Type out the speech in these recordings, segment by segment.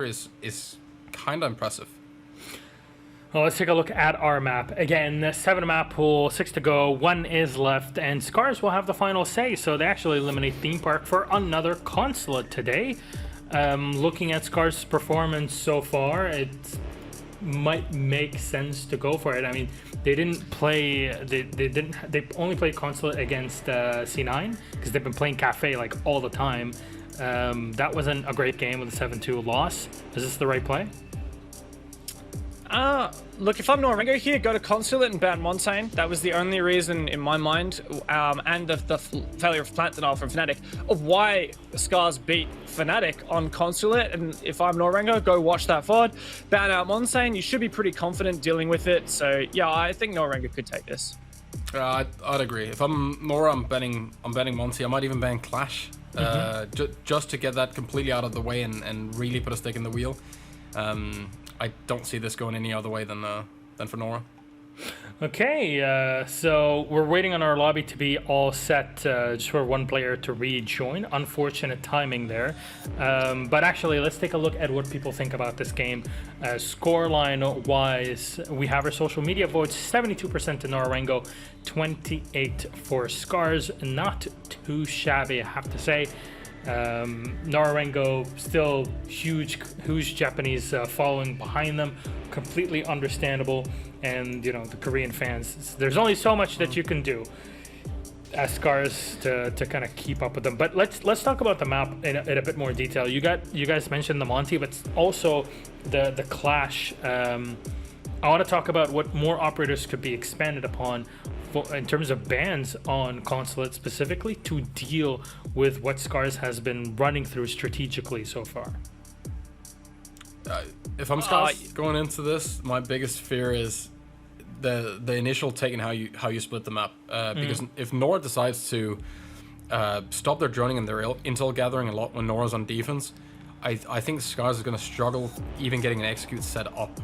is kind of impressive. Well, let's take a look at our map. Again, 7-map pool, 6 to go, 1 is left, and Scarz will have the final say. So they actually eliminate Theme Park for another consulate today. Looking at Scarz's performance so far, it might make sense to go for it. I mean, they didn't play, they only played consulate against C9 because they've been playing Cafe like all the time. That wasn't a great game with a 7-2 loss. Is this the right play? Look, if I'm Nora-Rengo here, go to Consulate and ban Montaigne. That was the only reason in my mind, and the failure of plant denial from Fnatic, of why Scarz beat Fnatic on Consulate. And if I'm Nora-Rengo, go watch that VOD, ban out Montaigne. You should be pretty confident dealing with it. So yeah, I think Nora-Rengo could take this. I'd agree. If I'm Nora, I'm betting Monty. I might even ban Clash, just to get that completely out of the way and really put a stick in the wheel. I don't see this going any other way than for Nora. Okay, so we're waiting on our lobby to be all set just for one player to rejoin. Unfortunate timing there. But actually, let's take a look at what people think about this game. Scoreline-wise, we have our social media votes, 72% to Nora-Rengo, 28 for Scarz. Not too shabby, I have to say. Nora-Rengo still huge Japanese following behind them, completely understandable. And you know, the Korean fans, there's only so much that you can do as Scarz to kind of keep up with them. But let's talk about the map in a bit more detail. You guys mentioned the Monty, but also the Clash. I want to talk about what more operators could be expanded upon in terms of bans on Consulate specifically to deal with what Scarz has been running through strategically so far. If I'm Scarz going into this, my biggest fear is the initial take and how you split the map. Because if Nora decides to stop their droning and their intel gathering a lot when Nora's on defense, I think Scarz is going to struggle even getting an execute set up.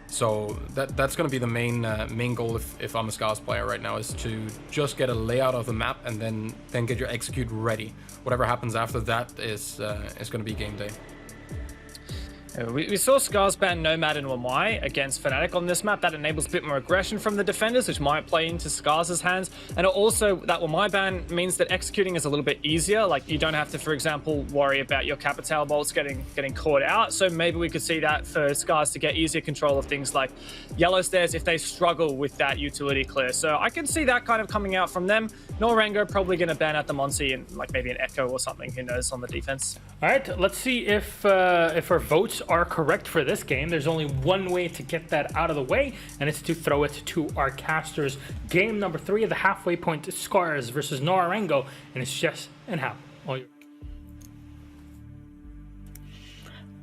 So that's going to be the main goal if I'm a Scarz player right now, is to just get a layout of the map and then get your execute ready. Whatever happens after that is going to be game day. We saw Scarz ban Nomad and Wamai against Fnatic on this map. That enables a bit more aggression from the defenders, which might play into Scarz's hands. And also, that Wamai ban means that executing is a little bit easier. Like, you don't have to, for example, worry about your Capital bolts getting caught out. So maybe we could see that for Scarz to get easier control of things like Yellow Stairs if they struggle with that utility clear. So I can see that kind of coming out from them. Nora-Rengo probably going to ban out the Monty and like maybe an Echo or something, who knows, on the defense. All right, let's see if our votes are correct for this game. There's only one way to get that out of the way, and it's to throw it to our casters. Game number 3 of the halfway point, Scarz versus Nora-Rengo, and it's Jess and Hal. All yours.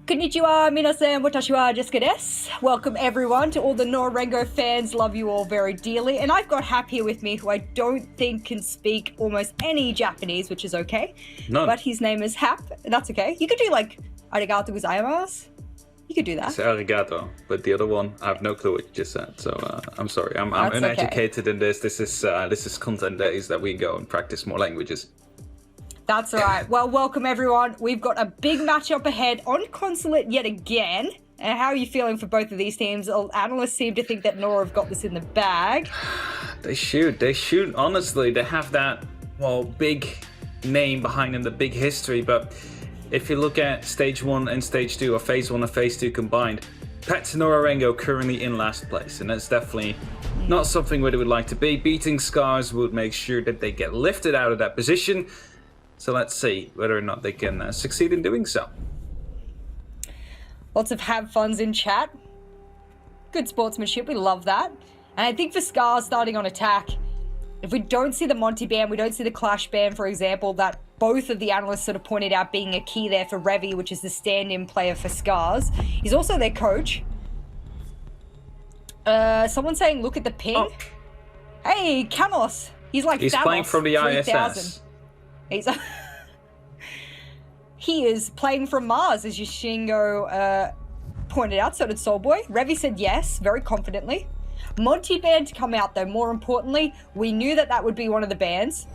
Konnichiwa, minasan, watashi wa Jessica desu. Welcome everyone to all the Nora-Rengo fans. Love you all very dearly. And I've got Hap here with me, who I don't think can speak almost any Japanese, which is okay. None. But his name is Hap, and that's okay. You could do like arigato gozaimasu. You could do that. It's arigato, but the other one, I have no clue what you just said. So I'm sorry, I'm uneducated in this. This is content days that we go and practice more languages. That's all right. Well, welcome everyone. We've got a big matchup ahead on Consulate yet again. And how are you feeling for both of these teams? Analysts seem to think that Nora have got this in the bag. They shoot. Honestly, they have that, well, big name behind them, the big history. But if you look at stage 1 and stage 2, or phase 1 and phase 2 combined, Pets Nora-Rengo currently in last place, and that's definitely not something where they would like to be. Beating Scarz would make sure that they get lifted out of that position. So let's see whether or not they can succeed in doing so. Lots of have funs in chat. Good sportsmanship, we love that. And I think for Scarz starting on attack, if we don't see the Monty ban, we don't see the Clash ban, for example, that both of the analysts sort of pointed out being a key there for Revy, which is the stand-in player for Scarz. He's also their coach. Someone saying, look at the ping. Oh. Hey, Canos. He's like He's Thanos, playing from the 3000. ISS. He is playing from Mars, as Yoshingo pointed out. So did Soulboy. Revy said yes, very confidently. Monty ban to come out, though. More importantly, we knew that would be one of the bans.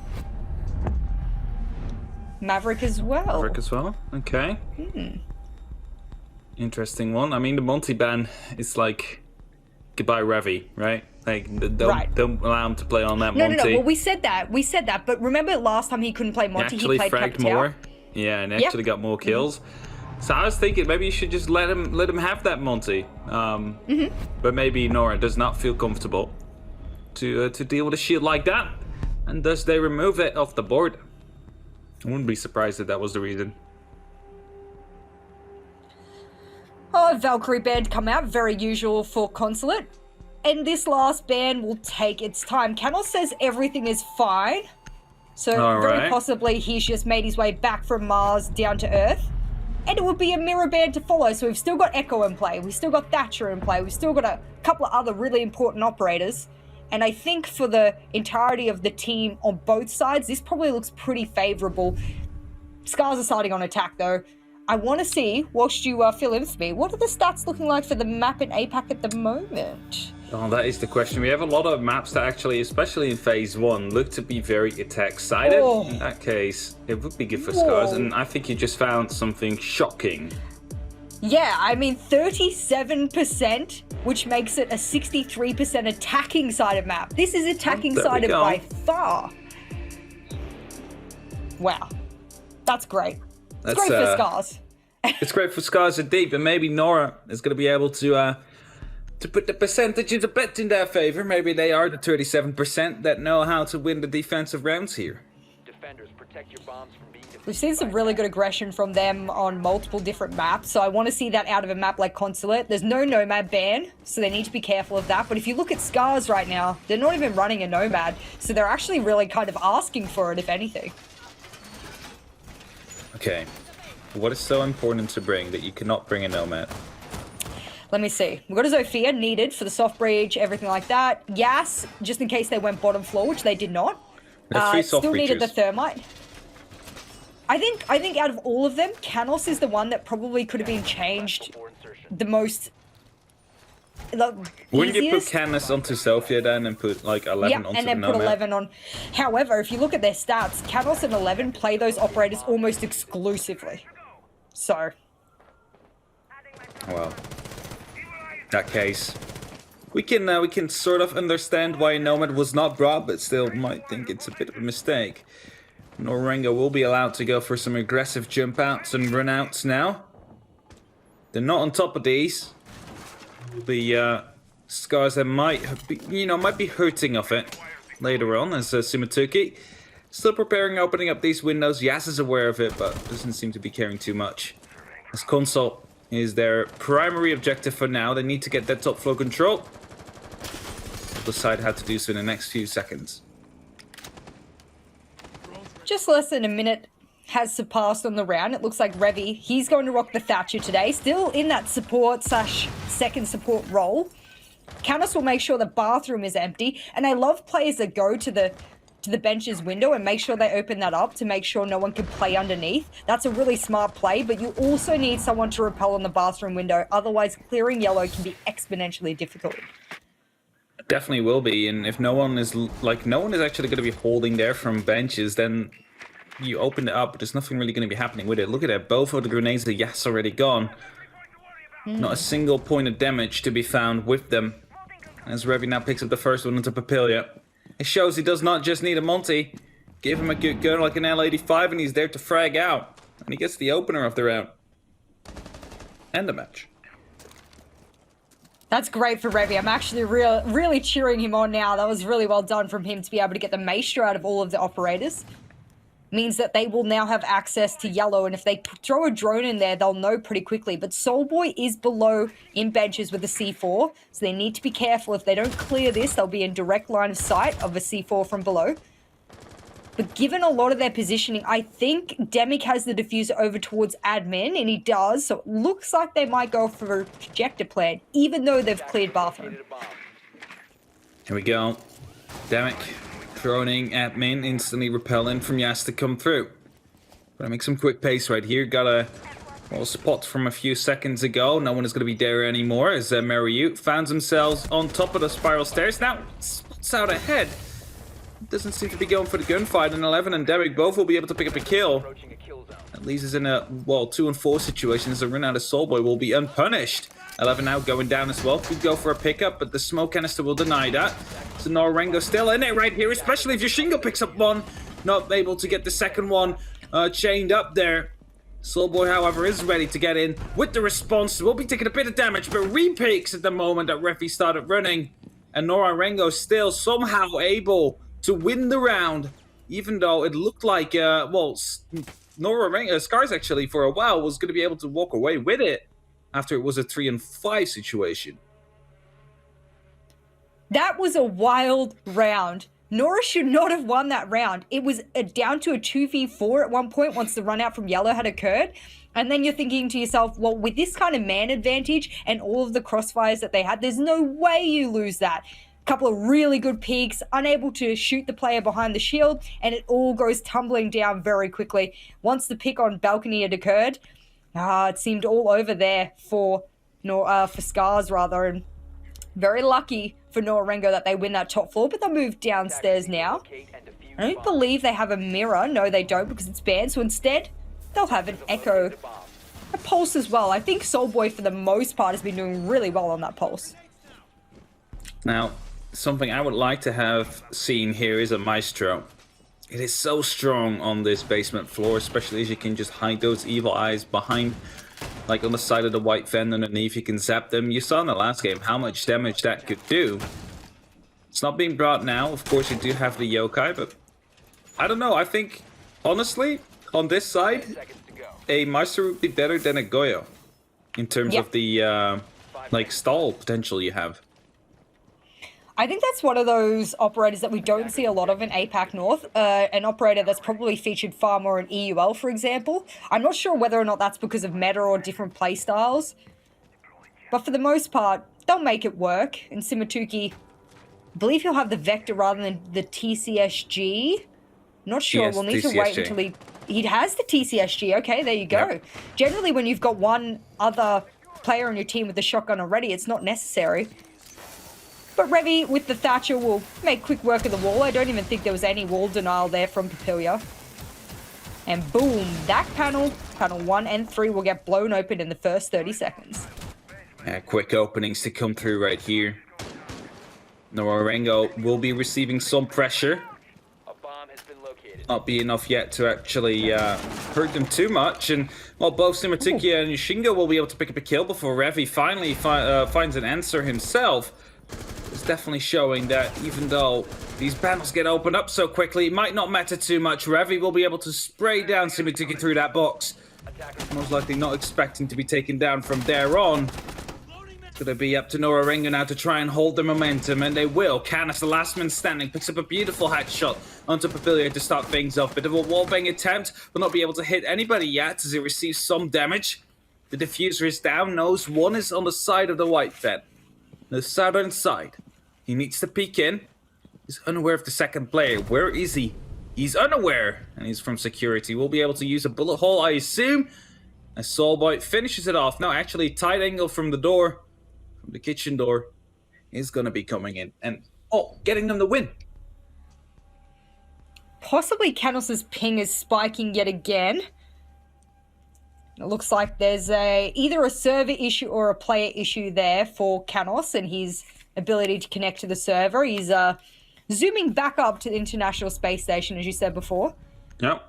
Maverick as well. Okay. Interesting one. I mean, the multi-ban is like goodbye Revy, right? Like, Right. don't allow him to play on that No, Monty. no, no. Well, we said that. But remember last time he couldn't play He Monty, actually he played fragged Capitao. more. Yeah, and actually got more kills. So I was thinking maybe you should just let him have that Monty. But maybe Nora does not feel comfortable to deal with a shield like that, and thus they remove it off the board. I wouldn't be surprised if that was the reason. Oh, Valkyrie ban come out, very usual for Consulate. And this last ban will take its time. Canos says everything is fine. So very right. possibly he's just made his way back from Mars down to Earth. And it would be a mirror ban to follow. So we've still got Echo in play. We've still got Thatcher in play. We've still got a couple of other really important operators. And I think for the entirety of the team on both sides, this probably looks pretty favorable. Scarz are starting on attack though. I want to see, whilst you fill in for me, what are the stats looking like for the map in APAC at the moment? Oh, that is the question. We have a lot of maps that actually, especially in phase 1, look to be very attack-sided. Oh. In that case, it would be good for Whoa. Scarz, and I think you just found something shocking. Yeah, I mean 37%, which makes it a 63% attacking sided map. This is attacking There we sided go. by far. Wow. That's great. It's That's, great for Scarz. It's great for Scarz indeed, but maybe Nora is going to be able to put the percentages a bit in their favor. Maybe they are the 37% that know how to win the defensive rounds here. Defenders, protect your bombs from being defeated. We've seen some really good aggression from them on multiple different maps, so I want to see that out of a map like Consulate. There's no Nomad ban, so they need to be careful of that. But if you look at Scarz right now, they're not even running a Nomad, so they're actually really kind of asking for it, if anything. Okay. What is so important to bring that you cannot bring a Nomad? Let me see. We've got a Zofia needed for the soft breach, everything like that. Yas, just in case they went bottom floor, which they did not. There's 3 soft Still needed the breaches. thermite. I think out of all of them, Canos is the one that probably could have been changed the most. Wouldn't you put easiest. Canis onto Sophia then and put like 11 Yeah, onto and then the put Nomad? 11 on. However, if you look at their stats, Canos and 11 play those operators almost exclusively. So, Well, in that case, we can sort of understand why Nomad was not brought, but still might think it's a bit of a mistake. Nora-Rengo will be allowed to go for some aggressive jump outs and run outs now. They're not on top of these. The Scarz that might be hurting of it later on as Sumatuki. Still preparing, opening up these windows. Yas is aware of it, but doesn't seem to be caring too much. As Consult is their primary objective for now. They need to get that top floor control. They'll decide how to do so in the next few seconds. just less than a minute has surpassed on the round. It looks like Revy, he's going to rock the Thatcher today. Still in that support / second support role. Canis will make sure the bathroom is empty. And I love players that go to the bench's window and make sure they open that up to make sure no one can play underneath. That's a really smart play, but you also need someone to repel on the bathroom window. Otherwise, clearing yellow can be exponentially difficult. Definitely will be, and if no one is actually going to be holding there from benches, then you open it up, but there's nothing really going to be happening with it. Look at that, both of the grenades are yes already gone. Not a single point of damage to be found with them. As Revy now picks up the first one into Papilia. It shows he does not just need a Monty. Give him a good gun like an L85 and he's there to frag out. And he gets the opener of the round. And the match. That's great for Revy. I'm actually really cheering him on now. That was really well done from him to be able to get the Maestro out of all of the operators. Means that they will now have access to yellow, and if they throw a drone in there, they'll know pretty quickly. But Soulboy is below in benches with the C4, so they need to be careful. If they don't clear this, they'll be in direct line of sight of a C4 from below. But given a lot of their positioning, I think Demic has the diffuser over towards admin, and he does, so it looks like they might go for a projector plan, even though they've cleared bathroom. Here we go. Demic droning admin, instantly repelling from Yas to come through. Gonna make some quick pace right here. Got a little spot from a few seconds ago. No one is gonna be there anymore as Mariu finds themselves on top of the spiral stairs. Now, spots out ahead. Doesn't seem to be going for the gunfight, and 11 and Demic both will be able to pick up a kill. leaves us in a, well, 2-on-4 situation as a run out of Soulboy will be unpunished. 11 now going down as well. Could go for a pickup, but the smoke canister will deny that. So Nora-Rengo still in it right here, especially if Yoshingo picks up one. Not able to get the second one chained up there. Soulboy, however, is ready to get in with the response. Will be taking a bit of damage, but repeats at the moment that Refi started running. And Nora-Rengo still somehow able to win the round, even though it looked like, well, Nora-Rengo, Scarz actually, for a while, was going to be able to walk away with it after it was a 3-on-5 situation. That was a wild round. Nora should not have won that round. It was down to a 2v4 at one point once the run out from yellow had occurred. And then you're thinking to yourself, well, with this kind of man advantage and all of the crossfires that they had, there's no way you lose that. A couple of really good peeks, unable to shoot the player behind the shield, and it all goes tumbling down very quickly. Once the pick on balcony had occurred, it seemed all over there for Scarz rather, and very lucky for Nora-Rengo that they win that top floor, but they'll move downstairs now. I don't believe they have a mirror. No, they don't, because it's banned. So instead, they'll have an echo. A pulse as well. I think Soulboy, for the most part, has been doing really well on that pulse. Now, something I would like to have seen here is a Maestro. It is so strong on this basement floor, especially as you can just hide those evil eyes behind, like on the side of the white fan underneath. You can zap them. You saw in the last game how much damage that could do. It's not being brought now. Of course, you do have the yokai, but I don't know. I think, honestly, on this side, a Maestro would be better than a Goyo in terms of the like stall potential you have. I think that's one of those operators that we don't see a lot of in APAC North. An operator that's probably featured far more in EUL, for example. I'm not sure whether or not that's because of meta or different playstyles. But for the most part, they'll make it work. And Simatuki, I believe he'll have the Vector rather than the TCSG. Not sure. Yes, we'll need TCSG. to wait until he has the TCSG. Okay, there you go. Yep. Generally, when you've got one other player on your team with the shotgun already, it's not necessary. But Revy with the Thatcher will make quick work of the wall. I don't even think there was any wall denial there from Papilia. And boom, that panel 1 and 3 will get blown open in the first 30 seconds. Quick openings to come through right here. Nora-Rengo will be receiving some pressure. A bomb has been located. Not be enough yet to actually hurt them too much. And while both Simatuki and Yoshingo will be able to pick up a kill before Revy finally finds an answer himself. It's definitely showing that even though these panels get opened up so quickly, it might not matter too much. Revy will be able to spray down Simatuki through that box. Most likely not expecting to be taken down from there on. It's going to be up to Nora-Rengo now to try and hold the momentum, and they will. Canis, the last man standing, picks up a beautiful headshot onto Papilia to start things off. Bit of a wallbang attempt, will not be able to hit anybody yet as he receives some damage. The diffuser is down, nose one is on the side of the white fan. The southern side. He needs to peek in. He's unaware of the second player. Where is he? He's unaware. And he's from security. We'll be able to use a bullet hole, I assume. As Soulboy finishes it off. No, actually, tight angle from the door. From the kitchen door. Is going to be coming in. And, getting them the win. Possibly Canos's ping is spiking yet again. It looks like there's either a server issue or a player issue there for Canos and his ability to connect to the server. He's zooming back up to the International Space Station, as you said before. Yep.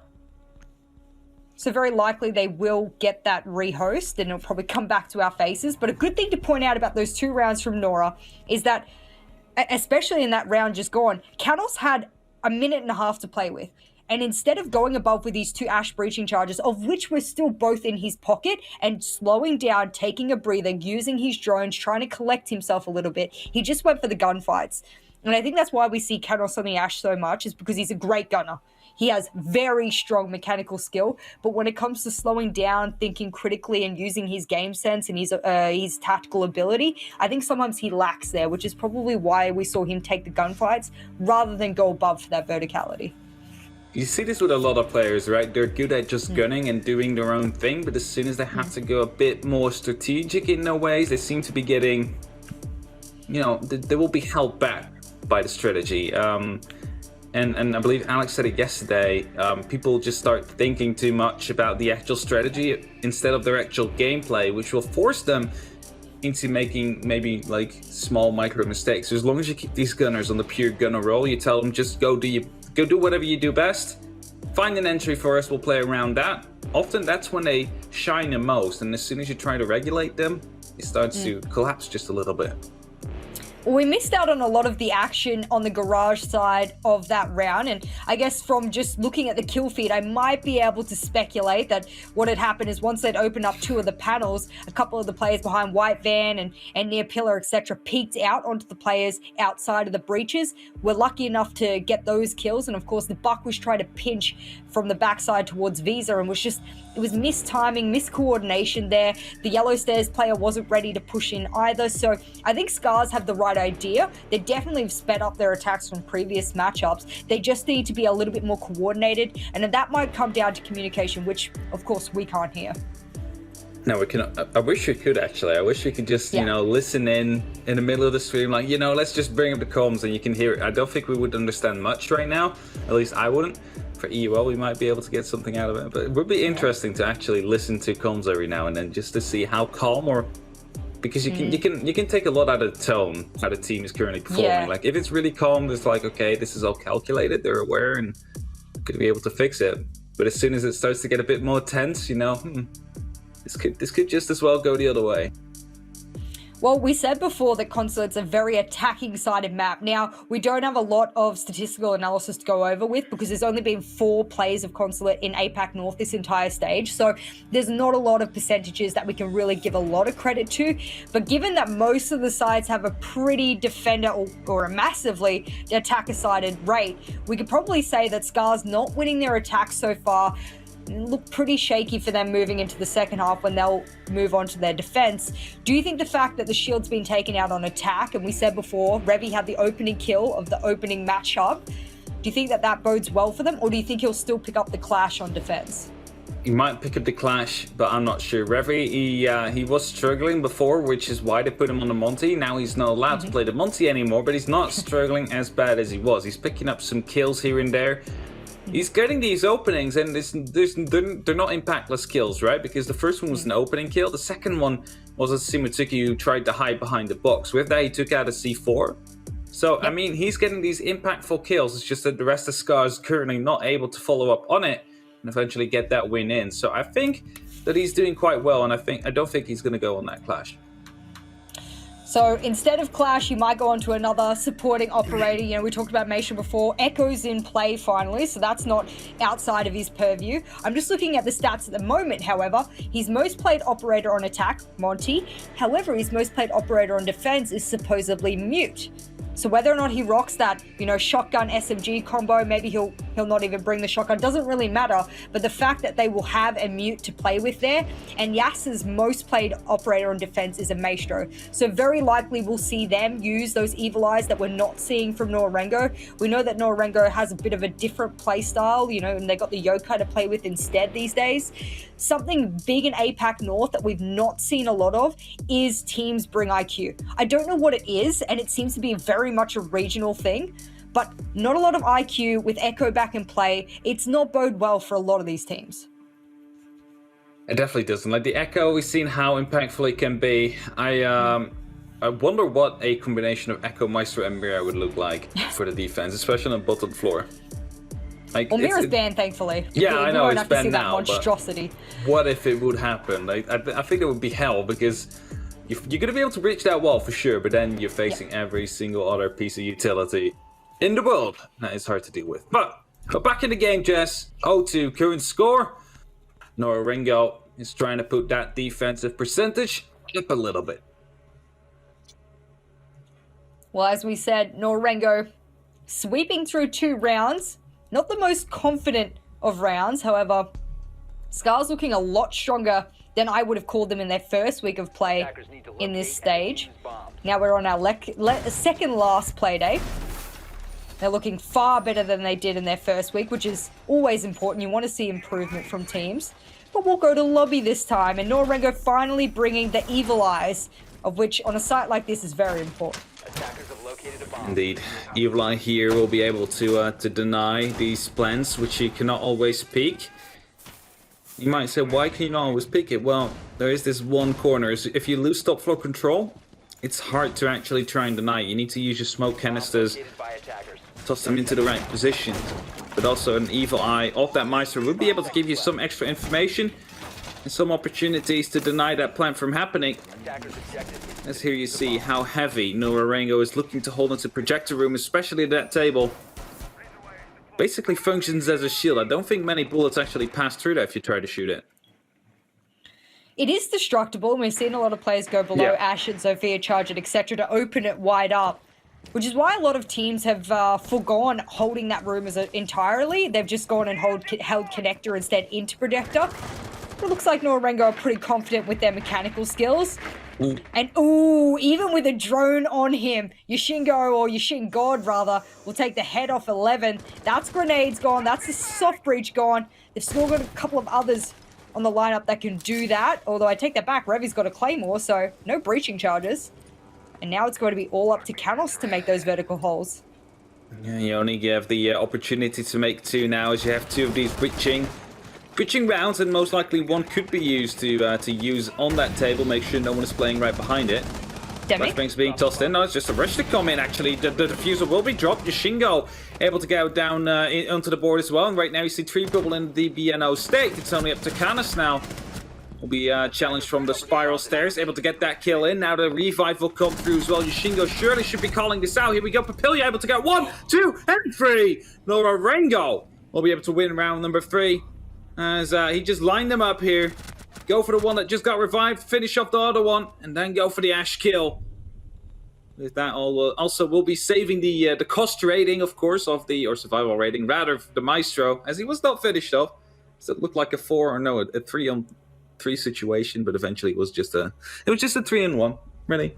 So very likely they will get that rehost and it'll probably come back to our faces. But a good thing to point out about those 2 rounds from Nora is that, especially in that round just gone, Canos had a minute and a half to play with. And instead of going above with these 2 Ash breaching charges, of which were still both in his pocket, and slowing down, taking a breather, using his drones, trying to collect himself a little bit, he just went for the gunfights. And I think that's why we see Canos on the Ash so much, is because he's a great gunner. He has very strong mechanical skill, but when it comes to slowing down, thinking critically, and using his game sense and his tactical ability, I think sometimes he lacks there, which is probably why we saw him take the gunfights rather than go above for that verticality. You see this with a lot of players, right? They're good at just gunning and doing their own thing, but as soon as they have to go a bit more strategic in their ways, they seem to be getting, they will be held back by the strategy. and I believe Alex said it yesterday, people just start thinking too much about the actual strategy instead of their actual gameplay, which will force them into making maybe like small micro mistakes. So as long as you keep these gunners on the pure gunner roll, you tell them just go do whatever you do best, find an entry for us, we'll play around that. Often that's when they shine the most, and as soon as you try to regulate them, it starts to collapse just a little bit. We missed out on a lot of the action on the garage side of that round, and I guess from just looking at the kill feed, I might be able to speculate that what had happened is once they'd opened up 2 of the panels, a couple of the players behind White Van and near Pillar, etc., peeked out onto the players outside of the breaches. We're lucky enough to get those kills, and of course the Buck was trying to pinch from the backside towards Visa, and it was mistiming, miscoordination there. The Yellow Stairs player wasn't ready to push in either, so I think Scarz have the right idea. They definitely have sped up their attacks from previous matchups. They just need to be a little bit more coordinated, and that might come down to communication, which of course we can't hear. No, we can. I wish we could actually. I wish we could just, listen in the middle of the stream, like, let's just bring up the comms and you can hear it. I don't think we would understand much right now. At least I wouldn't. For EUL, we might be able to get something out of it, but it would be interesting to actually listen to comms every now and then, just to see how calm, or because you can take a lot out of the tone how the team is currently performing. Yeah. Like if it's really calm, it's like, okay, this is all calculated, they're aware and could be able to fix it. But as soon as it starts to get a bit more tense, this could just as well go the other way. Well, we said before that Consulate's a very attacking-sided map. Now, we don't have a lot of statistical analysis to go over with because there's only been 4 plays of Consulate in APAC North this entire stage, so there's not a lot of percentages that we can really give a lot of credit to. But given that most of the sides have a pretty defender or a massively attacker-sided rate, we could probably say that Scarz not winning their attacks so far look pretty shaky for them moving into the second half when they'll move on to their defense. Do you think the fact that the shield's been taken out on attack, and we said before, Revy had the opening kill of the opening matchup, do you think that bodes well for them, or do you think he'll still pick up the clash on defense? He might pick up the clash, but I'm not sure. Revy, he was struggling before, which is why they put him on the Monty. Now he's not allowed to play the Monty anymore, but he's not struggling as bad as he was. He's picking up some kills here and there. He's getting these openings, and they're not impactless kills, right? Because the first one was an opening kill. The second one was a Simutsuki who tried to hide behind the box. With that, he took out a C4. So, I mean, he's getting these impactful kills. It's just that the rest of Scarz is currently not able to follow up on it and eventually get that win in. So I think that he's doing quite well, and I don't think he's going to go on that clash. So instead of Clash, you might go on to another supporting operator. We talked about Meisha before. Echo's in play finally, so that's not outside of his purview. I'm just looking at the stats at the moment, however. His most played operator on attack, Monty. However, his most played operator on defense is supposedly Mute. So whether or not he rocks that, shotgun SMG combo, maybe he'll not even bring the shotgun, doesn't really matter. But the fact that they will have a Mute to play with there, and Yas's most played operator on defense is a Maestro. So very likely we'll see them use those Evil Eyes that we're not seeing from Nora-Rengo. We know that Nora-Rengo has a bit of a different play style, and they got the Yokai to play with instead these days. Something big in APAC North that we've not seen a lot of is teams bring IQ. I don't know what it is, and it seems to be very much a regional thing, but not a lot of IQ with Echo back in play. It's not bode well for a lot of these teams. It definitely doesn't. Like the Echo, we've seen how impactful it can be. I wonder what a combination of Echo, Maestro, and Mira would look like for the defense, especially on the bottom floor. Like, well, Mira's banned, thankfully. Yeah, I know, it's banned now, monstrosity. But what if it would happen? Like, I think it would be hell, because you're going to be able to reach that wall for sure, but then you're facing every single other piece of utility in the world. That is hard to deal with. But back in the game, Jess. 0-2 current score. Nora-Rengo is trying to put that defensive percentage up a little bit. Well, as we said, Nora-Rengo sweeping through 2 rounds. Not the most confident of rounds, however, Scarz looking a lot stronger than I would have called them in their first week of play in this stage. Now we're on our second last play day. They're looking far better than they did in their first week, which is always important. You want to see improvement from teams. But we'll go to lobby this time, and Nora-Rengo finally bringing the Evil Eyes, of which on a site like this is very important. Attackers have located located a bomb. Indeed. Evil Eye here will be able to deny these plans, which he cannot always peek. You might say, why can you not always peek it? Well, there is this one corner. If you lose top floor control, it's hard to actually try and deny it. You need to use your smoke canisters, Located by attackers. toss them into the right positions. But also an Evil Eye of that Maestro would be able to give you some extra information and some opportunities to deny that plan from happening. Attackers ejected. As here you see how heavy Nora-Rengo is looking to hold into projector room, especially that table. Basically functions as a shield. I don't think many bullets actually pass through that if you try to shoot it. It is destructible, and we've seen a lot of players go below Ash and Sophia, charge it, etc., to open it wide up. Which is why a lot of teams have forgone holding that room entirely. They've just gone and held connector instead into projector. It looks like Nora-Rengo are pretty confident with their mechanical skills. Ooh. And even with a drone on him, Yashingo, or Yashin God rather, will take the head off 11. That's grenades gone. That's the soft breach gone. They've still got a couple of others on the lineup that can do that. Although I take that back, Revy's got a claymore, so no breaching charges. And now it's going to be all up to Canos to make those vertical holes. Yeah, you only have the opportunity to make two now, as you have two of these breaching rounds, and most likely one could be used to use on that table. Make sure no one is playing right behind it. Flashbangs being tossed in. No, it's just a rush to come in, actually. The diffuser will be dropped. Yashingo able to go down onto the board as well. And right now you see three people in the BNO state. It's only up to Canis now. Will be challenged from the spiral stairs. Able to get that kill in. Now the revive will come through as well. Yashingo surely should be calling this out. Here we go. Papillia able to get 1, 2, and 3. Nora-Rengo will be able to win round number 3. As he just lined them up here. Go for the one that just got revived, finish off the other one, and then go for the Ash kill. With that, also we'll be saving the cost rating, of course, of the, or survival rating, rather, of the Maestro, as he was not finished off. So it looked like a 3-on-3 situation, but eventually it was just a 3-on-1, really.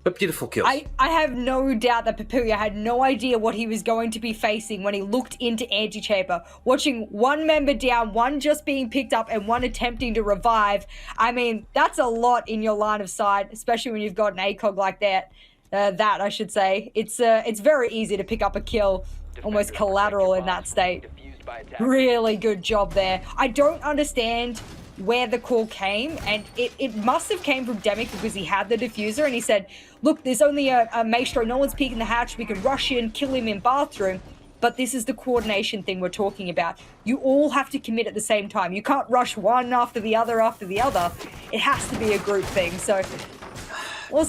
But beautiful kills. I have no doubt that Papillia had no idea what he was going to be facing when he looked into Anti-Chamber. Watching one member down, one just being picked up, and one attempting to revive. I mean, that's a lot in your line of sight, especially when you've got an ACOG like that. I should say. It's very easy to pick up a kill, almost collateral in that state. Defused by attackers. Really good job there. I don't understand where the call came, and it must have came from Demic because he had the diffuser and he said, look, there's only a Maestro, no one's peeking the hatch, we can rush in, kill him in bathroom. But this is the coordination thing we're talking about. You all have to commit at the same time. You can't rush one after the other after the other. It has to be a group thing. So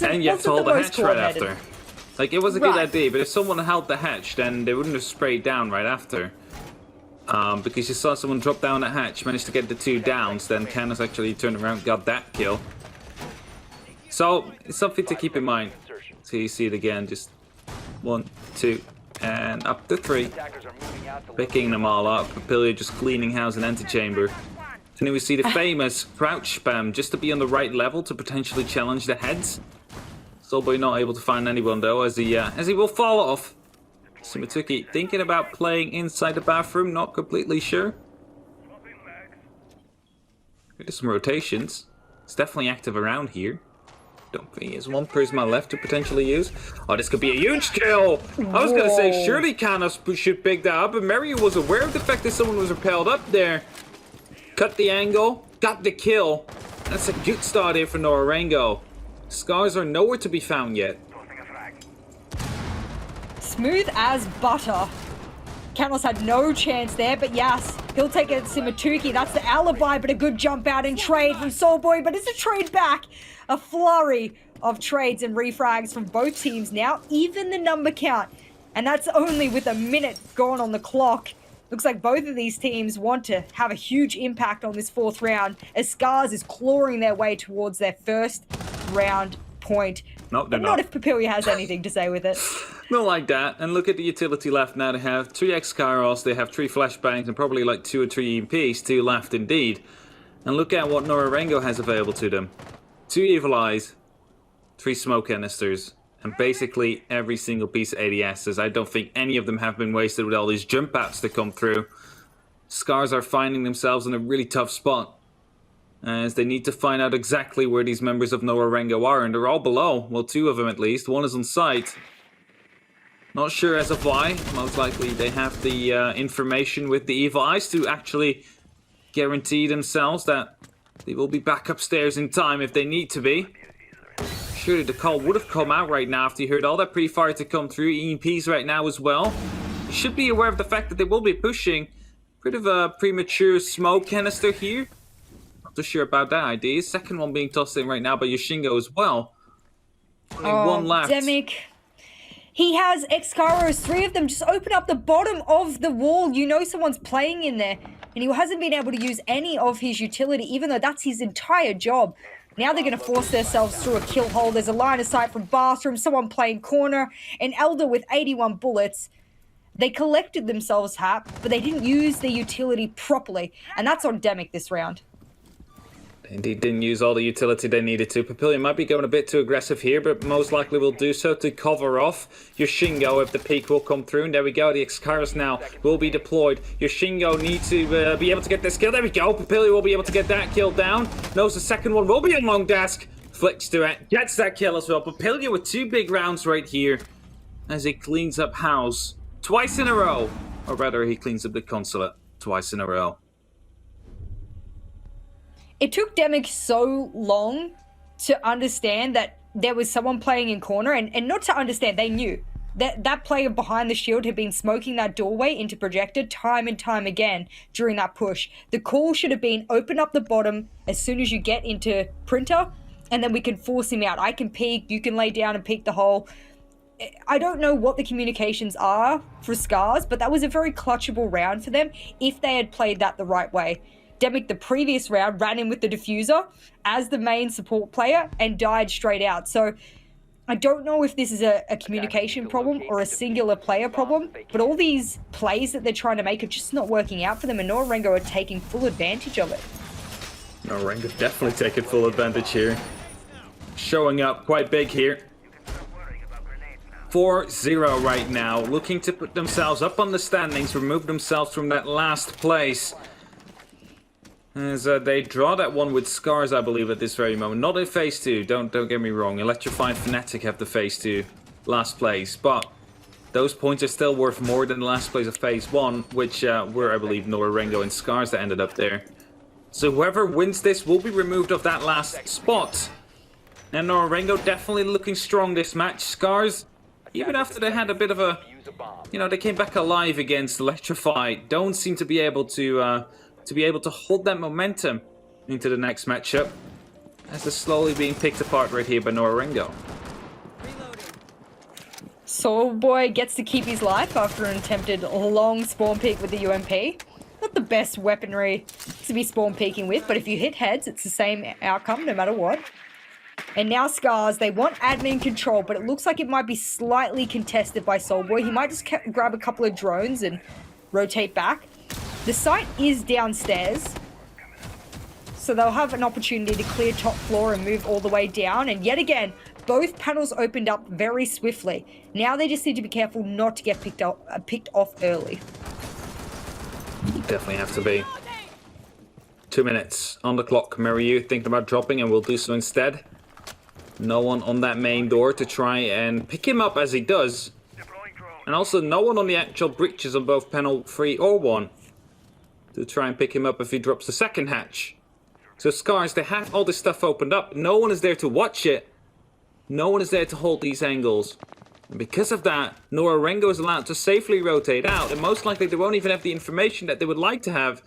and you have to hold the hatch right after. Like, it was a good Right. idea, but if someone held the hatch, then they wouldn't have sprayed down right after. Because you saw someone drop down the hatch, managed to get the 2 downs, then Canis actually turned around, got that kill. So, it's something to keep in mind. So you see it again, just 1, 2, and up to 3. Attackers are moving out to Picking them all up. Papillia just cleaning house and Anti-Chamber. And then we see the famous crouch spam, just to be on the right level to potentially challenge the heads. Soulboy not able to find anyone though, as he will fall off. Sumituki thinking about playing inside the bathroom, not completely sure. There's some rotations. It's definitely active around here. Don't think there's one Prisma left to potentially use. Oh, this could be a huge kill! I was gonna say, surely Canos should pick that up, but Mario was aware of the fact that someone was repelled up there. Cut the angle, got the kill. That's a good start here for Nora-Rengo. Scarz are nowhere to be found yet. smooth as butter. Canos had no chance there, but yes, he'll take it Simatuki. That's the alibi, but a good jump out and trade from Soulboy, but it's a trade back. A flurry of trades and refrags from both teams now, even the number count. And that's only with a minute gone on the clock. Looks like both of these teams want to have a huge impact on this 4th round, as Scarz is clawing their way towards their first round point. No, they're but not if Papillia has anything to say with it. Not like that. And look at the utility left now. They have 3 Scarz, they have 3 flashbangs, and probably like 2 or 3 EMPs, 2 left indeed. And look at what Nora-Rengo has available to them. 2 Evil Eyes, 3 smoke canisters, and basically every single piece of ADSs. I don't think any of them have been wasted with all these jump outs that come through. Scarz are finding themselves in a really tough spot, as they need to find out exactly where these members of Nora-Rengo are, and they're all below. Well, 2 of them at least. 1 is on site. Not sure as of why. Most likely they have the information with the evil eyes to actually guarantee themselves that they will be back upstairs in time if they need to be. Surely the call would have come out right now after you heard all that pre-fire to come through. EMPs right now as well. You should be aware of the fact that they will be pushing. Bit of a premature smoke canister here. Not too sure about that idea. Second one being tossed in right now by Yoshingo as well. Only one left. Demic. He has Scarz, 3 of them just open up the bottom of the wall. You know someone's playing in there. And he hasn't been able to use any of his utility, even though that's his entire job. Now they're going to force themselves through a kill hole. There's a line of sight from bathroom, someone playing corner, an Elder with 81 bullets. They collected themselves, Hap, but they didn't use their utility properly. And that's on Demic this round. Indeed, didn't use all the utility they needed to. Papillion might be going a bit too aggressive here, but most likely will do so to cover off Yoshingo if the peak will come through. And there we go, the Scarz now will be deployed. Yoshingo needs to be able to get this kill. There we go, Papillion will be able to get that kill down. Knows the second one will be on long desk. Flicks to it, gets that kill as well. Papillion with 2 big rounds right here as he cleans up house twice in a row. Or rather, he cleans up the consulate twice in a row. It took Demic so long to understand that there was someone playing in corner, and not to understand, they knew. That player behind the shield had been smoking that doorway into projector time and time again during that push. The call should have been open up the bottom as soon as you get into printer, and then we can force him out. I can peek, you can lay down and peek the hole. I don't know what the communications are for Scarz, but that was a very clutchable round for them if they had played that the right way. Demic, the previous round, ran in with the diffuser as the main support player and died straight out. So I don't know if this is a communication problem or a singular player problem, but all these plays that they're trying to make are just not working out for them, and Nora-Rengo are taking full advantage of it. Nora-Rengo definitely taking full advantage here. Showing up quite big here. 4-0 right now, looking to put themselves up on the standings, remove themselves from that last place. As they draw that one with Scarz, I believe, at this very moment. Not in phase 2, don't get me wrong. Electrified Fnatic have the phase 2 last place, but those points are still worth more than the last place of phase 1, which were, I believe, Nora-Rengo and Scarz that ended up there. So whoever wins this will be removed of that last spot. And Nora-Rengo definitely looking strong this match. Scarz, even after they had a bit of a, they came back alive against Electrified, don't seem to be able to hold that momentum into the next matchup, as they're slowly being picked apart right here by Nora-Rengo. Soulboy gets to keep his life after an attempted long spawn peek with the UMP. Not the best weaponry to be spawn peeking with, but if you hit heads, it's the same outcome no matter what. And now Scarz, they want admin control, but it looks like it might be slightly contested by Soulboy. He might just grab a couple of drones and rotate back. The site is downstairs, so they'll have an opportunity to clear top floor and move all the way down. And yet again, both panels opened up very swiftly. Now they just need to be careful not to get picked off early. Definitely have to be. 2 minutes on the clock. Mariu thinking about dropping and will do so instead. No one on that main door to try and pick him up as he does. And also no one on the actual breaches on both panel 3 or 1 to try and pick him up if he drops the second hatch. So Scarz, they have all this stuff opened up. No one is there to watch it. No one is there to hold these angles. And because of that, Nora-Rengo is allowed to safely rotate out. And most likely they won't even have the information that they would like to have.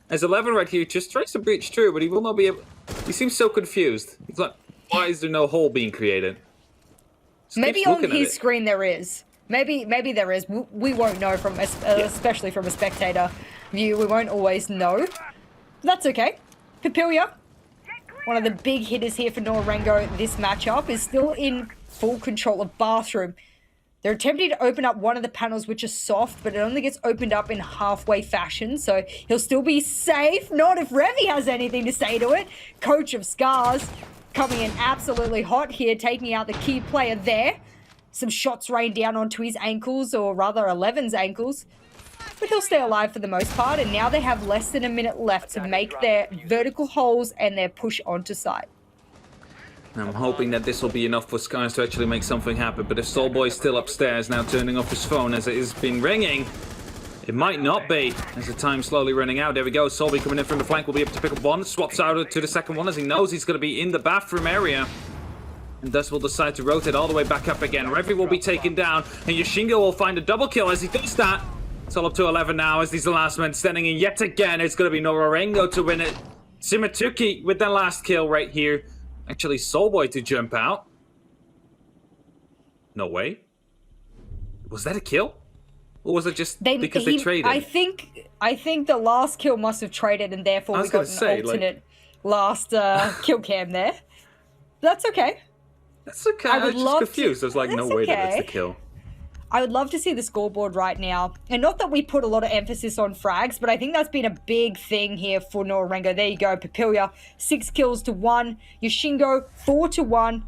As 11 right here just tries to breach through, but he will not be able... He seems so confused. He's like, why is there no hole being created? Just maybe on his screen there is. Maybe there is. We won't know from, especially from a spectator view. We won't always know. That's okay. Papillion, one of the big hitters here for Nora-Rengo this matchup, is still in full control of bathroom. They're attempting to open up one of the panels, which is soft, but it only gets opened up in halfway fashion, so he'll still be safe. Not if Revy has anything to say to it. Coach of Scarz coming in absolutely hot here, taking out the key player there. Some shots rain down onto his ankles, or rather 11's ankles. But he'll stay alive for the most part, and now they have less than a minute left to make their vertical holes and their push onto site. I'm hoping that this will be enough for Scarz to actually make something happen, but if Soulboy's still upstairs, now turning off his phone as it has been ringing, it might not be, as the time's slowly running out. There we go, Soulboy coming in from the flank will be able to pick up one, swaps out to the second one as he knows he's going to be in the bathroom area. And thus will decide to rotate all the way back up again. Revi will be taken down, and Yoshingo will find a double kill as he does that. It's all up to 11 now as these are the last men standing in yet again. It's going to be Nora-Rengo to win it. Simatuki with the last kill right here. Actually, Soulboy to jump out. No way. Was that a kill? Or was it just because they traded? I think the last kill must have traded, and therefore we got an alternate last kill cam there. That's okay. That's okay. I was just confused. I was like, no way that's the kill. I would love to see the scoreboard right now. And not that we put a lot of emphasis on frags, but I think that's been a big thing here for Nora-Rengo. There you go. Papilia, 6 kills to 1. Yoshingo, 4 to 1.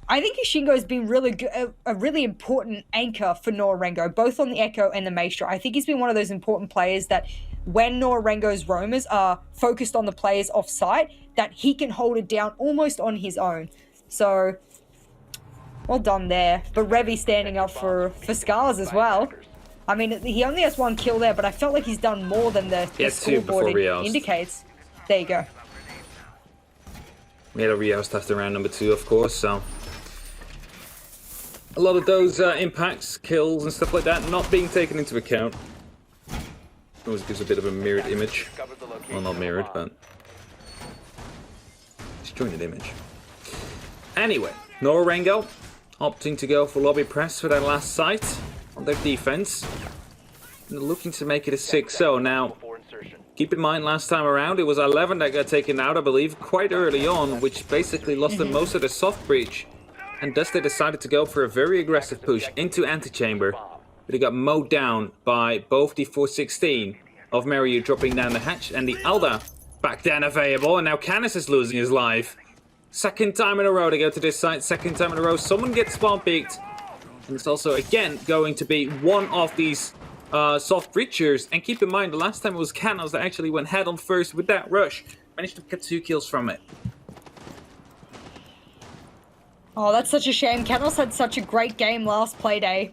I think Yoshingo has been really good, a really important anchor for Nora-Rengo, both on the Echo and the Maestro. I think he's been one of those important players that when Nora-Rengo's roamers are focused on the players off-site, that he can hold it down almost on his own. So, well done there. But Revi standing up for Scarz as well. I mean, he only has 1 kill there, but I felt like he's done more than the scoreboard indicates. There you go. We had a Riost after round number 2, of course, so... a lot of those impacts, kills, and stuff like that not being taken into account. Always gives a bit of a mirrored image. Well, not mirrored, but... disjointed image. Anyway, Nora-Rengo opting to go for lobby press for their last sight on their defense. And they're looking to make it a 6-0. Now, keep in mind, last time around, it was 11 that got taken out, I believe, quite early on, which basically lost them most of the soft breach. And thus they decided to go for a very aggressive push into Antechamber. But it got mowed down by both the 416 of Mariu dropping down the hatch and the Alda back then available. And now Canis is losing his life. Second time in a row they go to this site, second time in a row someone gets spawn peeked. And it's also again going to be one of these soft breachers. And keep in mind, the last time it was Canos that actually went head on first with that rush. Managed to get 2 kills from it. Oh, that's such a shame. Canos had such a great game last Playday,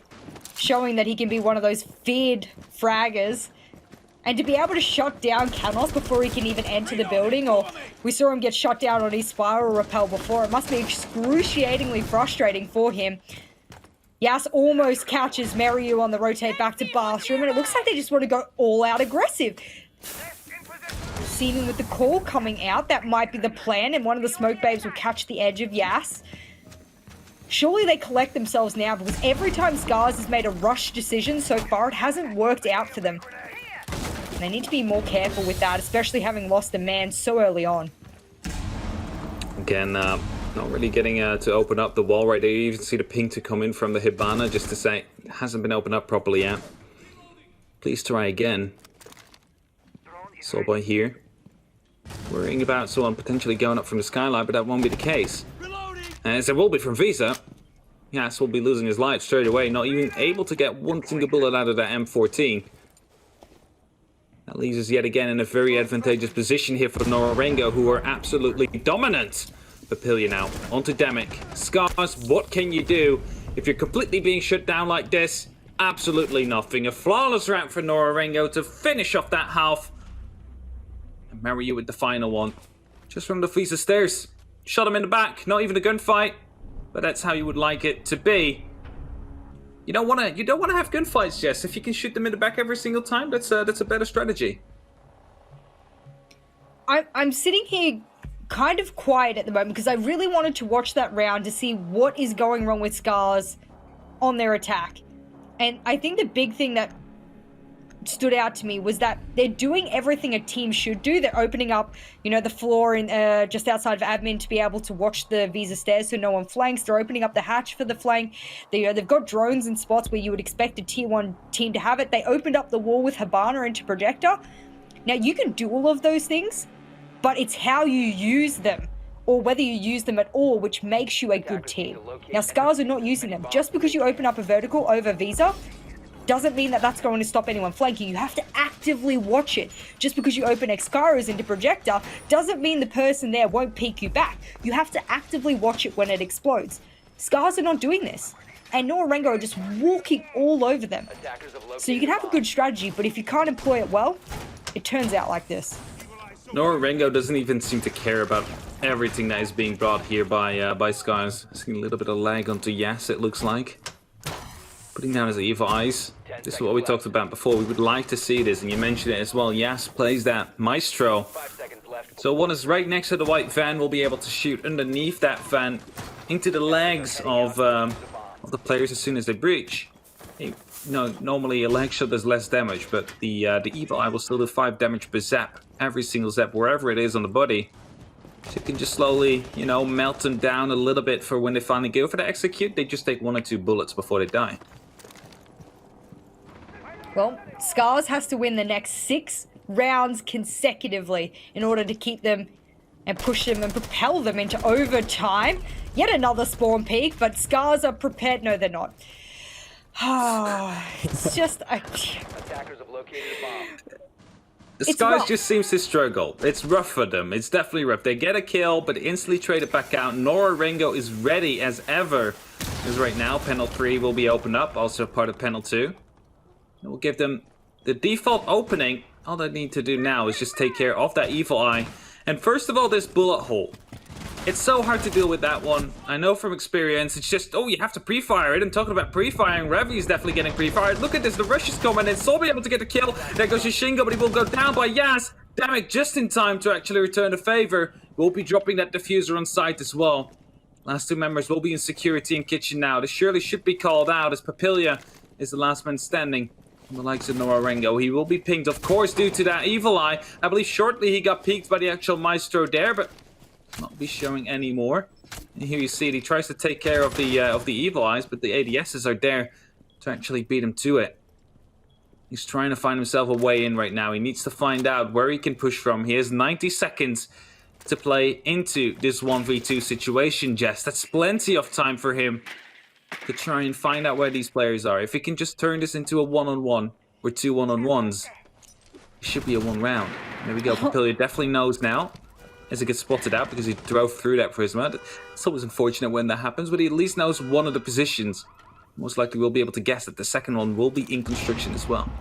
showing that he can be one of those feared fraggers. And to be able to shut down Canos before he can even enter the building, or we saw him get shut down on his spiral rappel before, it must be excruciatingly frustrating for him. Yas almost catches Mariu on the rotate back to bathroom, and it looks like they just want to go all out aggressive. Seeming with the call coming out, that might be the plan, and one of the smoke babes will catch the edge of Yas. Surely they collect themselves now, because every time Scarz has made a rush decision so far, it hasn't worked out for them. And they need to be more careful with that, especially having lost a man so early on. Again, not really getting to open up the wall right there. You even see the ping to come in from the Hibana just to say it hasn't been opened up properly yet. Please try again. Soulboy here. Worrying about someone potentially going up from the skylight, but that won't be the case. As it will be from Visa. Yas will be losing his life straight away, not even able to get one single bullet out of that M14. That leaves us yet again in a very advantageous position here for Nora-Rengo, who are absolutely dominant. Papilia now, onto Demic. Scarz, what can you do if you're completely being shut down like this? Absolutely nothing. A flawless round for Nora-Rengo to finish off that half. And Mariu with the final one. Just from the Visa stairs. Shot him in the back, not even a gunfight. But that's how you would like it to be. You don't want to have gunfights, Jess. If you can shoot them in the back every single time, that's a better strategy. I'm sitting here kind of quiet at the moment because I really wanted to watch that round to see what is going wrong with Scarz on their attack. And I think the big thing that stood out to me was that they're doing everything a team should do. They're opening up, the floor in just outside of admin to be able to watch the Visa stairs so no one flanks. They're opening up the hatch for the flank. They've got drones in spots where you would expect a tier 1 team to have it. They opened up the wall with Hibana into Projector. Now, you can do all of those things, but it's how you use them, or whether you use them at all, which makes you a good team. Now, Scarz are not using them. Just because you open up a vertical over Visa doesn't mean that that's going to stop anyone flanking. You have to actively watch it. Just because you open Scarz into projector doesn't mean the person there won't peek you back. You have to actively watch it when it explodes. Scarz are not doing this. And Nora-Rengo are just walking all over them. Attackers have located So you can have a good strategy, but if you can't employ it well, it turns out like this. Nora-Rengo doesn't even seem to care about everything that is being brought here by Scarz. Seeing a little bit of lag onto Yas, it looks like. Putting down his evil eyes. This is what we talked about before. We would like to see this, and you mentioned it as well. Yas plays that Maestro. 5 seconds left. So one is right next to the white van. We'll be able to shoot underneath that van into the legs of the players as soon as they breach. Hey, normally a leg shot does less damage, but the evil eye will still do 5 damage per zap. Every single zap, wherever it is on the body. So you can just slowly, melt them down a little bit for when they finally go for the execute. They just take 1 or 2 bullets before they die. Well, Scarz has to win the next 6 rounds consecutively in order to keep them and push them and propel them into overtime. Yet another spawn peak, but Scarz are prepared. No, they're not. It's just... Attackers have located a bomb. The It's Scarz rough. just seems to struggle. It's rough for them. It's definitely rough. They get a kill, but instantly trade it back out. Nora-Rengo is ready as ever. Because right now, panel 3 will be opened up, also part of panel 2. It will give them the default opening. All they need to do now is just take care of that evil eye. And first of all, this bullet hole. It's so hard to deal with that one. I know from experience, it's just, you have to pre-fire it. I'm talking about pre-firing. Revi is definitely getting pre-fired. Look at this, the rush is coming in. Sol will be able to get the kill. There goes Yashingo, but he will go down by Yas. Damn it, just in time to actually return the favor. We'll be dropping that diffuser on site as well. Last 2 members will be in security in kitchen now. This surely should be called out as Papillia is the last man standing. From the likes of Nora-Rengo. He will be pinged, of course, due to that evil eye. I believe shortly he got peeked by the actual Maestro there, but not be showing anymore. And here you see it. He tries to take care of the evil eyes, but the ADSs are there to actually beat him to it. He's trying to find himself a way in right now. He needs to find out where he can push from. He has 90 seconds to play into this 1v2 situation, Jess. That's plenty of time for him to try and find out where these players are. If he can just turn this into a one-on-one or 2 one-on-ones, it should be a 1 round. There we go. Papillia definitely knows now as it gets spotted out because he drove through that Prisma. It's always unfortunate when that happens, but he at least knows one of the positions. Most likely we'll be able to guess that the second one will be in construction as well.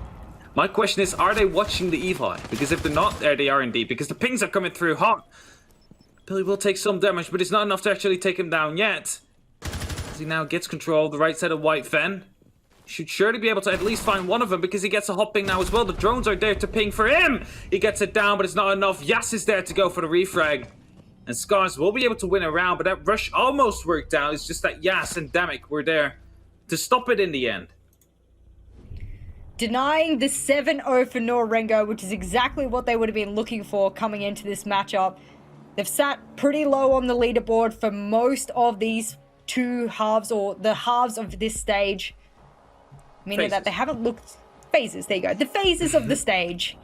My question is, are they watching the evil eye? Because if they're not, there they are indeed, because the pings are coming through hot. Papillia will take some damage, but it's not enough to actually take him down yet. He now gets control of the right side of White Fen. Should surely be able to at least find one of them because he gets a hot ping now as well. The drones are there to ping for him. He gets it down, but it's not enough. Yas is there to go for the refrag. And Scarz will be able to win a round, but that rush almost worked out. It's just that Yas and Damek were there to stop it in the end. Denying the 7-0 for Nora-Rengo, which is exactly what they would have been looking for coming into this matchup. They've sat pretty low on the leaderboard for most of these 2 halves, or the halves of this stage, meaning that they haven't looked phases. There you go, the phases of the stage.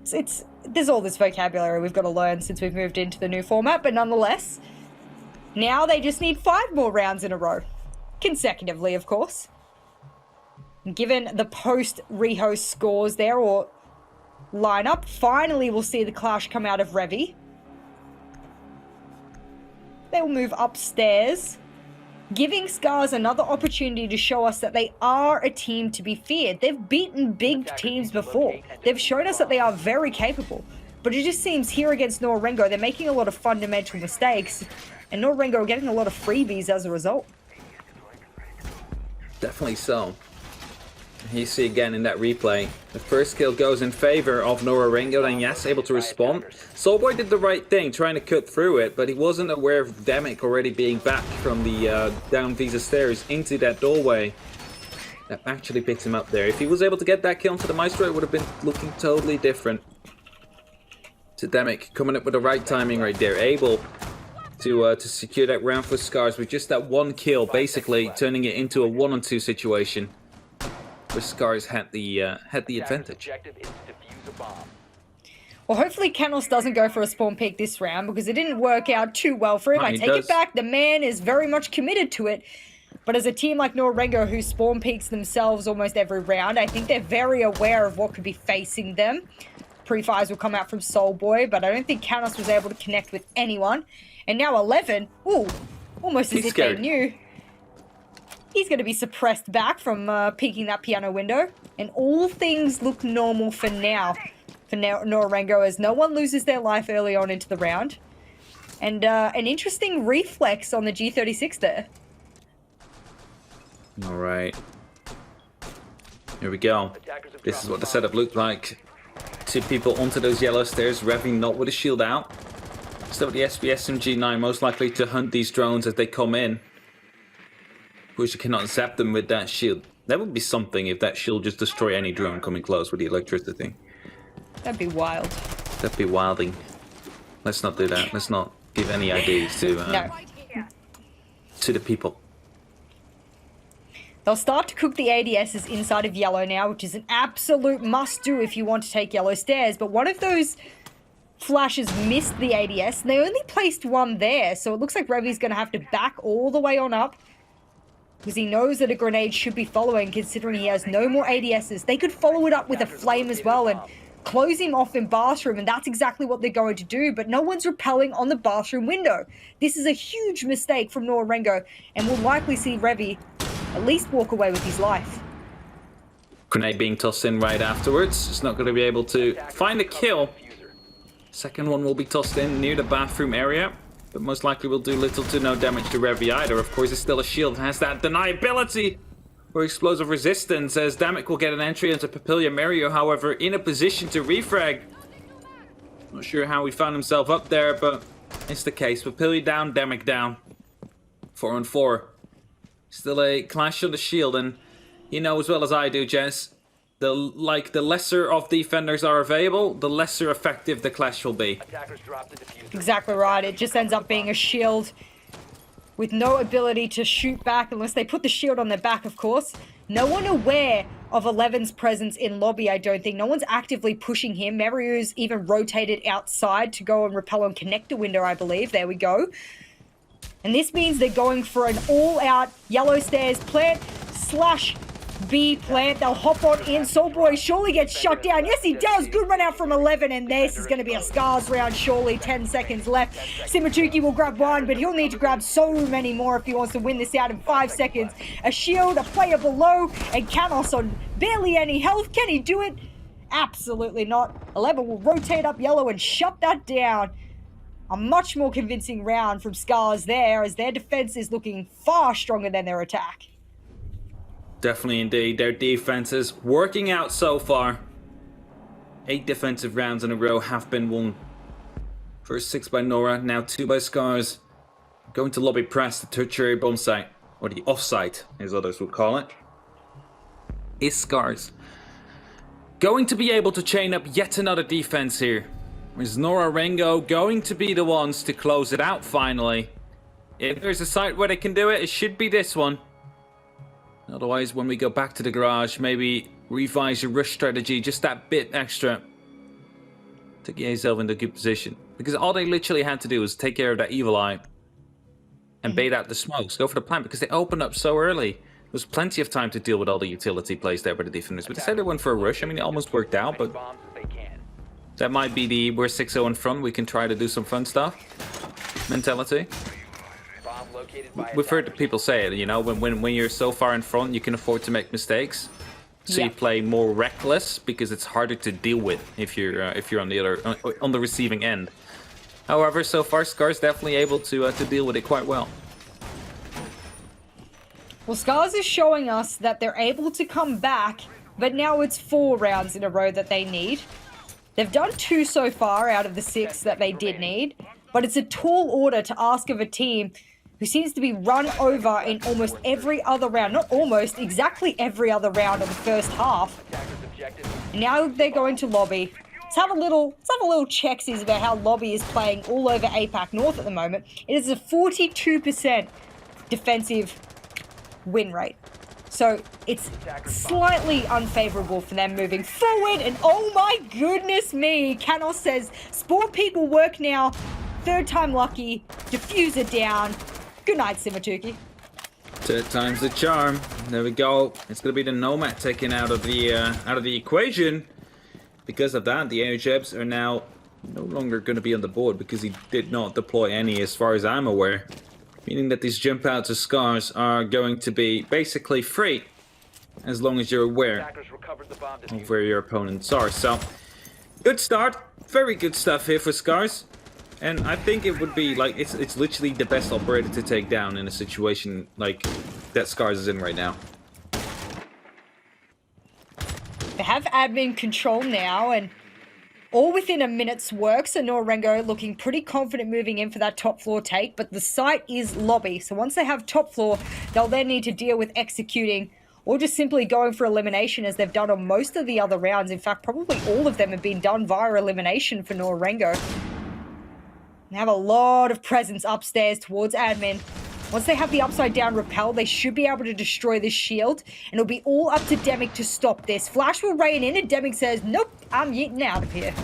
So there's all this vocabulary we've got to learn since we've moved into the new format, but nonetheless, now they just need 5 more rounds in a row, consecutively, of course. And given the post-rehost scores there or lineup, finally we'll see the clash come out of Revi. They will move upstairs, giving Scarz another opportunity to show us that they are a team to be feared. They've beaten big teams before. They've shown us that they are very capable. But it just seems here against Nora-Rengo, they're making a lot of fundamental mistakes, and Nora-Rengo are getting a lot of freebies as a result. Definitely so. You see again in that replay, the first kill goes in favor of Nora-Rengo, and Yas able to respond. Soulboy did the right thing, trying to cut through it, but he wasn't aware of Damek already being back from the down Visa stairs into that doorway. That actually picked him up there. If he was able to get that kill onto the Maestro, it would have been looking totally different. To Damek coming up with the right timing right there, able to secure that round for Scarz with just that 1 kill, basically turning it into a 1-on-2 situation. Where Scarz had the advantage. Objective is to defuse a bomb. Well, hopefully Canos doesn't go for a spawn peek this round because it didn't work out too well for him. No, I he take does. it back. The man is very much committed to it. But as a team like Nora-Rengo, who spawn peeks themselves almost every round, I think they're very aware of what could be facing them. Pre-fires will come out from Soulboy, but I don't think Canos was able to connect with anyone. And now 11, ooh, almost as if they knew. He's going to be suppressed back from peeking that piano window. And all things look normal for now. For Nora-Rengo, as no one loses their life early on into the round. And an interesting reflex on the G36 there. All right. Here we go. This is what the setup looked like. 2 people onto those yellow stairs, revving not with a shield out. Still with the SMG9, most likely to hunt these drones as they come in. Of course, you cannot zap them with that shield. That would be something if that shield just destroy any drone coming close with the electricity. That'd be wild. That'd be wilding. Let's not do that. Let's not give any ideas to the people. They'll start to cook the ADSs inside of yellow now, which is an absolute must-do if you want to take yellow stairs. But one of those flashes missed the ADS, and they only placed one there. So it looks like Revy's going to have to back all the way on up, because he knows that a grenade should be following, considering he has no more ADSs. They could follow it up with a flame as well and close him off in bathroom, and that's exactly what they're going to do, but no one's repelling on the bathroom window. This is a huge mistake from Nora-Rengo, and we'll likely see Revy at least walk away with his life. Grenade being tossed in right afterwards. It's not going to be able to find a kill. Second one will be tossed in near the bathroom area, but most likely will do little to no damage to Revy either. Of course, it's still a shield, has that deniability or explosive resistance, as Damek will get an entry into Papilla. Mario, however, in a position to refrag. Not sure how he found himself up there, but it's the case. Papilla down, Damek down. 4 on 4. Still a clash on the shield, and you know as well as I do, Jess, the lesser of defenders are available, the lesser effective the clash will be. Exactly right. It just ends up being a shield with no ability to shoot back unless they put the shield on their back, of course. No one aware of 11's presence in lobby, I don't think. No one's actively pushing him. Mario's even rotated outside to go and repel on connector window, I believe. There we go. And this means they're going for an all-out yellow stairs plant slash B plant. They'll hop on in. Soulboy surely gets shut down. Yes, he does. Good run out from 11, and this is going to be a Scarz round, surely. 10 seconds left. Simatuki will grab one, but he'll need to grab so many more if he wants to win this out in 5 seconds. A shield, a player below, and Canos on barely any health. Can he do it? Absolutely not. 11 will rotate up yellow and shut that down. A much more convincing round from Scarz there, as their defense is looking far stronger than their attack. Definitely indeed. Their defense is working out so far. 8 defensive rounds in a row have been won. First 6 by Nora, now 2 by Scarz. Going to lobby press, the tertiary bomb site, or the off-site, as others would call it, is Scarz. Going to be able to chain up yet another defense here. Is Nora-Rengo going to be the ones to close it out finally? If there's a site where they can do it, it should be this one. Otherwise, when we go back to the garage, maybe revise your rush strategy just that bit extra to get yourself into a good position. Because all they literally had to do was take care of that evil eye and bait out the smokes. Go for the plant, because they opened up so early. There was plenty of time to deal with all the utility plays there by the defenders. But instead they went for a rush. I mean, it almost worked out, but that might be the we're 6-0 in front, we can try to do some fun stuff mentality. We've heard people say it, you know, when you're so far in front, you can afford to make mistakes. So you play more reckless because it's harder to deal with if you're on the receiving end. However, so far Scarz definitely able to deal with it quite well. Well, Scarz is showing us that they're able to come back, but now it's 4 rounds in a row that they need. They've done 2 so far out of the 6 that they did need, but it's a tall order to ask of a team who seems to be run over in almost every other round. Not almost, exactly every other round of the first half. And now they're going to lobby. Let's have a little checksies about how lobby is playing all over APAC North at the moment. It is a 42% defensive win rate. So it's slightly unfavorable for them moving forward. And oh my goodness me, Canos says, Sport Peak will work now. 3rd time lucky. Diffuser down. Good night, Simatuki. Third time's the charm. There we go. It's gonna be the Nomad taken out of the equation. Because of that, the Airjebs are now no longer going to be on the board because he did not deploy any, as far as I'm aware. Meaning that these jump outs of Scarz are going to be basically free, as long as you're aware Attackers recovered the bomb of diffuser. where your opponents are. So, good start. Very good stuff here for Scarz. And I think it would be like, it's literally the best operator to take down in a situation like that Scarz is in right now. They have admin control now, and all within a minute's work. So Nora-Rengo looking pretty confident moving in for that top floor take, but the site is lobby. So once they have top floor, they'll then need to deal with executing or just simply going for elimination as they've done on most of the other rounds. In fact, probably all of them have been done via elimination for Nora-Rengo. They have a lot of presence upstairs towards admin. Once they have the upside down rappel, they should be able to destroy this shield, and it'll be all up to Demic to stop this. Flash will rain in, and Demic says, nope, I'm getting out of here.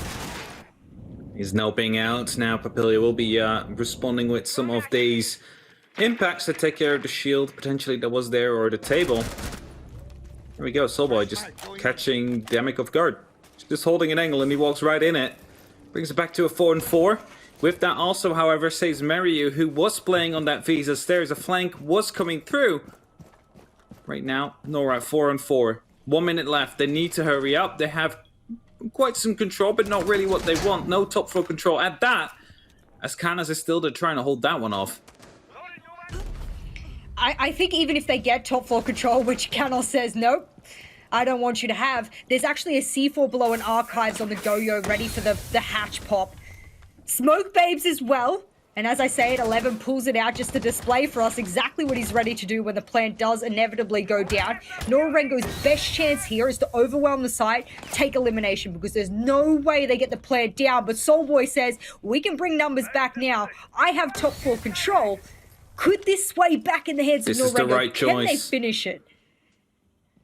He's noping out. Now Papilia will be responding with some of these impacts to take care of the shield, potentially that was there, or the table. There we go, Soulboy just catching Demic off guard. Just holding an angle, and he walks right in it. Brings it back to a 4-4. With that also, however, saves Mariu, who was playing on that Visa stairs. A flank was coming through. Right now, Nora 4-4. 1 minute left. They need to hurry up. They have quite some control, but not really what they want. No top floor control at that. As Canas is still there trying to hold that one off. I think even if they get top floor control, which Canos says, nope, I don't want you to have, there's actually a C4 below and archives on the Go-Yo ready for the hatch pop. Smoke Babes as well. And as I say it, 11 pulls it out just to display for us exactly what he's ready to do when the plant does inevitably go down. Nora-Rengo's best chance here is to overwhelm the site, take elimination, because there's no way they get the plant down. But Soulboy says, we can bring numbers back now. I have top floor control. Could this sway back in the heads of Nora-Rengo? This is the right choice. Can they finish it?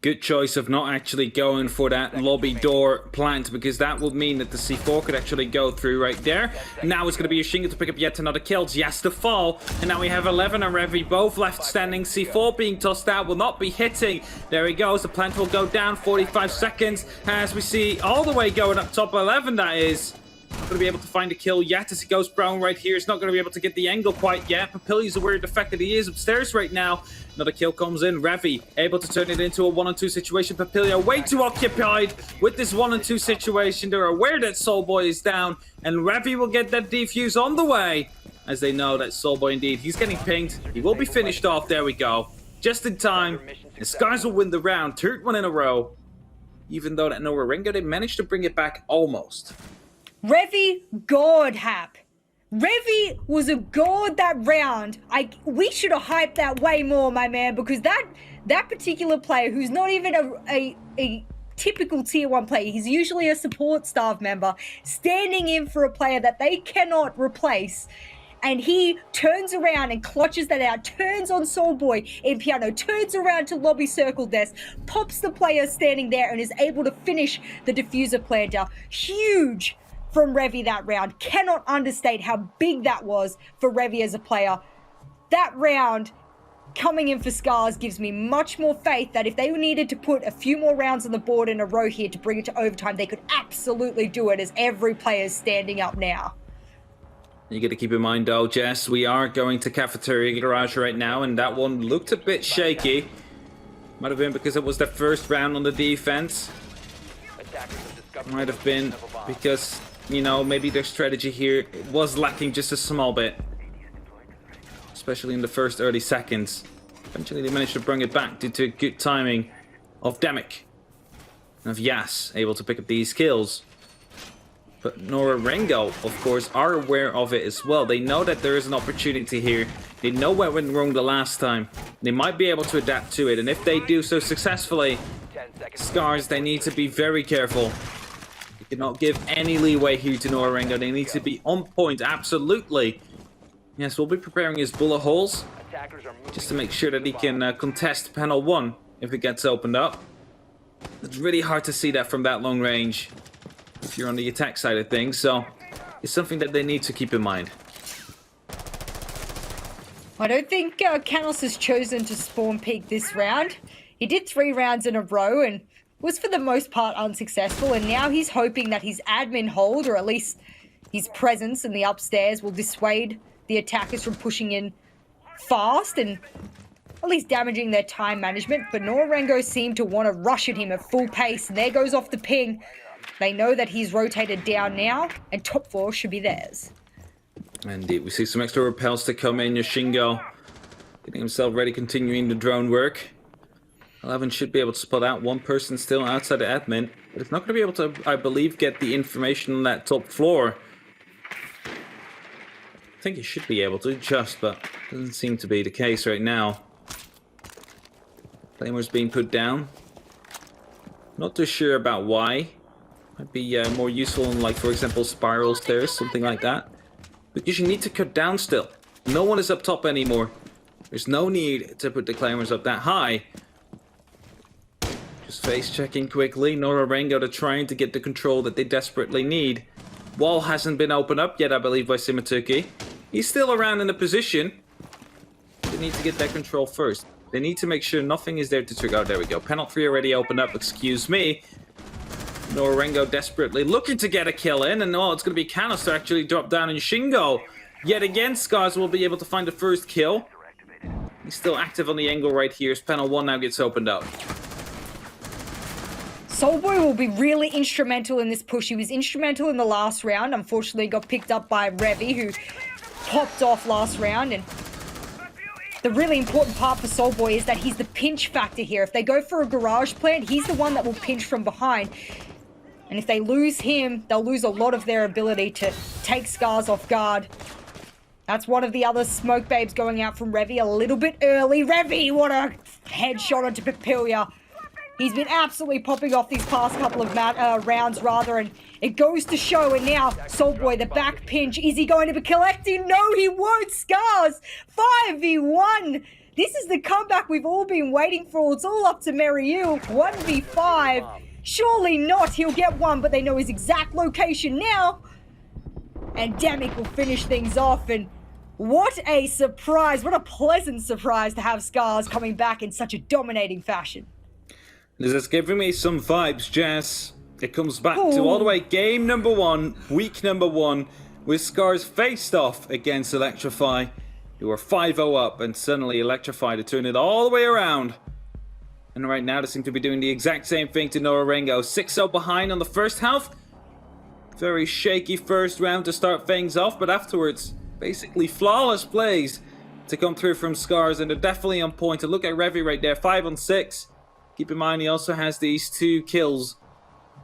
Good choice of not actually going for that lobby door plant, because that would mean that the C4 could actually go through right there. Now it's going to be a Shingle to pick up yet another kill. Yes, to fall. And now we have 11 and Revi both left standing. C4 being tossed out, will not be hitting. There he goes. The plant will go down. 45 seconds as we see all the way going up top. 11, that is. Not going to be able to find a kill yet as he goes brown right here. He's not going to be able to get the angle quite yet. Papilia's aware of the fact that he is upstairs right now. Another kill comes in. Revi able to turn it into a 1-on-2 situation. Papilia way too occupied with this 1-on-2 situation. They're aware that Soulboy is down, and Revi will get that defuse on the way, as they know that Soulboy indeed, he's getting pinged. He will be finished off. There we go. Just in time. And Scarz will win the round. Third one in a row. Even though that Nora-Rengo, they managed to bring it back almost. Revi, God, Hap. Revi was a god that round. We should have hyped that way more, my man, because that particular player, who's not even a typical tier 1 player, he's usually a support staff member, standing in for a player that they cannot replace. And he turns around and clutches that out, turns on Soulboy in piano, turns around to lobby circle desk, pops the player standing there, and is able to finish the diffuser planter. Huge from Revi that round. Cannot understate how big that was for Revi as a player. That round coming in for Scarz gives me much more faith that if they needed to put a few more rounds on the board in a row here to bring it to overtime, they could absolutely do it, as every player is standing up now. You got to keep in mind though, Jess, we are going to Cafeteria Garage right now, and that one looked a bit shaky. Might have been because it was the first round on the defense. Might have been because, you know, maybe their strategy here was lacking just a small bit. Especially in the first early seconds. Eventually they managed to bring it back due to good timing of Demic. And of Yas, able to pick up these kills. But Nora-Rengo, of course, are aware of it as well. They know that there is an opportunity here. They know what went wrong the last time. They might be able to adapt to it. And if they do so successfully, Scarz, they need to be very careful. They cannot give any leeway here to Nora-Rengo. They need to be on point, absolutely. Yes, we'll be preparing his bullet holes, just to make sure that he can contest panel 1 if it gets opened up. It's really hard to see that from that long range if you're on the attack side of things, so it's something that they need to keep in mind. I don't think Canos has chosen to spawn peek this round. He did 3 rounds in a row and was for the most part unsuccessful, and now he's hoping that his admin hold, or at least his presence in the upstairs, will dissuade the attackers from pushing in fast and at least damaging their time management. But Nora-Rengo seem to want to rush at him at full pace, and there goes off the ping. They know that he's rotated down now, and top 4 should be theirs. Indeed, we see some extra repels to come in. Yoshingo getting himself ready, continuing the drone work. 11 should be able to spot out one person still outside the admin, but it's not going to be able to, I believe, get the information on that top floor. I think he should be able to, but doesn't seem to be the case right now. Claymore's being put down. Not too sure about why. Might be more useful in, like, for example, spiral stairs, something like that. Because you need to cut down still. No one is up top anymore. There's no need to put the Claymores up that high. Just face checking quickly. Nora-Rengo trying to get the control that they desperately need. Wall hasn't been opened up yet, I believe, by Simatuki. He's still around in the position. They need to get that control first. They need to make sure nothing is there to trigger. Oh, there we go. Panel 3 already opened up, excuse me. Nora-Rengo desperately looking to get a kill in, and it's going to be Canos to actually drop down in Shingo. Yet again, Scarz will be able to find the first kill. He's still active on the angle right here as panel 1 now gets opened up. Soulboy will be really instrumental in this push. He was instrumental in the last round. Unfortunately, got picked up by Revy, who popped off last round. And the really important part for Soulboy is that he's the pinch factor here. If they go for a garage plant, he's the one that will pinch from behind. And if they lose him, they'll lose a lot of their ability to take Scarz off guard. That's one of the other smoke babes going out from Revy a little bit early. Revy, what a headshot onto Papilia. He's been absolutely popping off these past couple of rounds, and it goes to show. And now, Soulboy, the back pinch. Is he going to be collecting? No, he won't. Scarz, 5v1. This is the comeback we've all been waiting for. It's all up to Merrill. 1v5. Surely not. He'll get one, but they know his exact location now. And Demic will finish things off. And what a surprise. What a pleasant surprise to have Scarz coming back in such a dominating fashion. This is giving me some vibes, Jess. It comes back to all the way game number 1, week number 1, with Scarz faced off against Electrify, who are 5-0 up, and suddenly Electrify to turn it all the way around. And right now they seem to be doing the exact same thing to Nora-Rengo. 6-0 behind on the first half. Very shaky first round to start things off, but afterwards, basically flawless plays to come through from Scarz, and they're definitely on point. To look at Revy right there, 5 on 6. Keep in mind he also has these 2 kills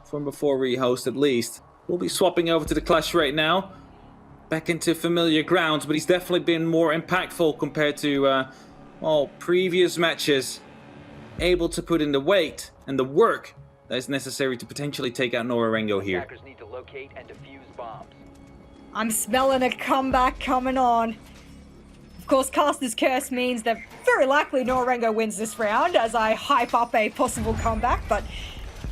from before rehost at least. We'll be swapping over to the clash right now. Back into familiar grounds, but he's definitely been more impactful compared to previous matches. Able to put in the weight and the work that is necessary to potentially take out Nora-Rengo here. Attackers need to locate and defuse bombs. I'm smelling a comeback coming on. Of course, Caster's Curse means that very likely Nora-Rengo wins this round as I hype up a possible comeback, but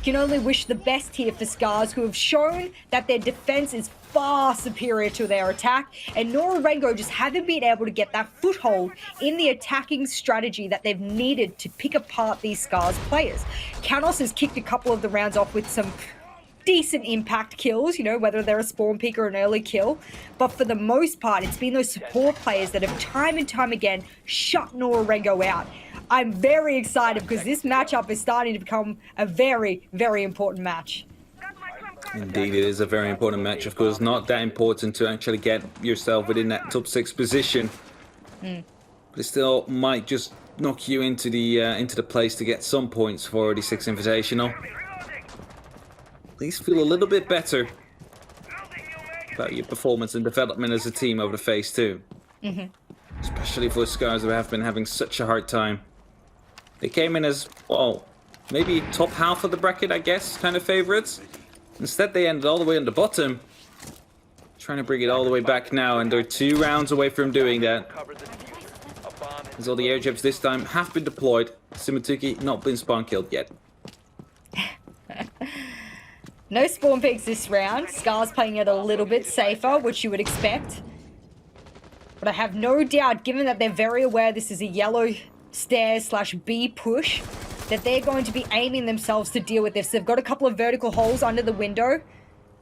can only wish the best here for Scarz, who have shown that their defense is far superior to their attack, and Nora-Rengo just haven't been able to get that foothold in the attacking strategy that they've needed to pick apart these Scarz players. Canos has kicked a couple of the rounds off with some decent impact kills, you know, whether they're a spawn pick or an early kill. But for the most part, it's been those support players that have time and time again shut Nora-Rengo out. I'm very excited because this matchup is starting to become a very, very important match. Indeed, it is a very important match. Of course, not that important to actually get yourself within that top 6 position. But it still might just knock you into the place to get some points for the 6th Invitational. At least feel a little bit better about your performance and development as a team over the phase 2. Especially for Scarz, who have been having such a hard time. They came in as, well, maybe top half of the bracket, I guess, kind of favorites. Instead, they ended all the way on the bottom. Trying to bring it all the way back now, and they're 2 rounds away from doing that. As all the airdrops this time have been deployed. Simatuki not been spawn killed yet. No spawn picks this round. Scarz playing it a little bit safer, which you would expect. But I have no doubt, given that they're very aware this is a yellow stairs/B push, that they're going to be aiming themselves to deal with this. They've got a couple of vertical holes under the window.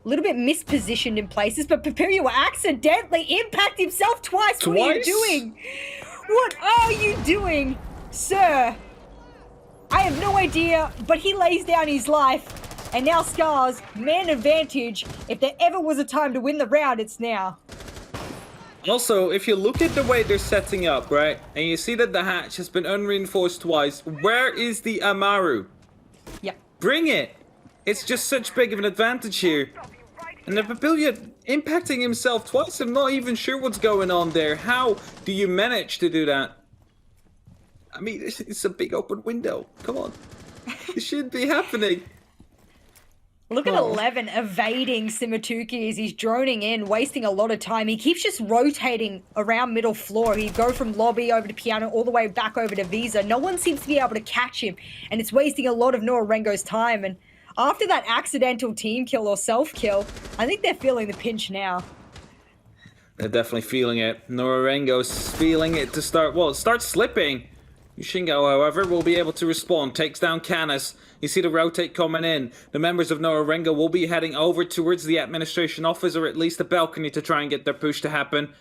A little bit mispositioned in places, but Papilia will accidentally impact himself twice. What are you doing? What are you doing, sir? I have no idea, but he lays down his life. And now Scarz, man advantage. If there ever was a time to win the round, it's now. Also, if you look at the way they're setting up, right, and you see that the hatch has been unreinforced twice, where is the Amaru? Yep. Bring it! It's just such big of an advantage here. And the Papilia impacting himself twice, I'm not even sure what's going on there. How do you manage to do that? I mean, it's a big open window. Come on. It shouldn't be happening. Look at 11 evading Simatuki as he's droning in, wasting a lot of time. He keeps just rotating around middle floor. He'd go from lobby over to piano, all the way back over to Visa. No one seems to be able to catch him, and it's wasting a lot of Nora-Rengo's time. And after that accidental team kill or self-kill, I think they're feeling the pinch now. They're definitely feeling it. Nora-Rengo's feeling it to start, well, it starts slipping. Yushingo, however, will be able to respond. Takes down Canis. You see the rotate coming in. The members of Nora-Rengo will be heading over towards the administration office, or at least the balcony, to try and get their push to happen.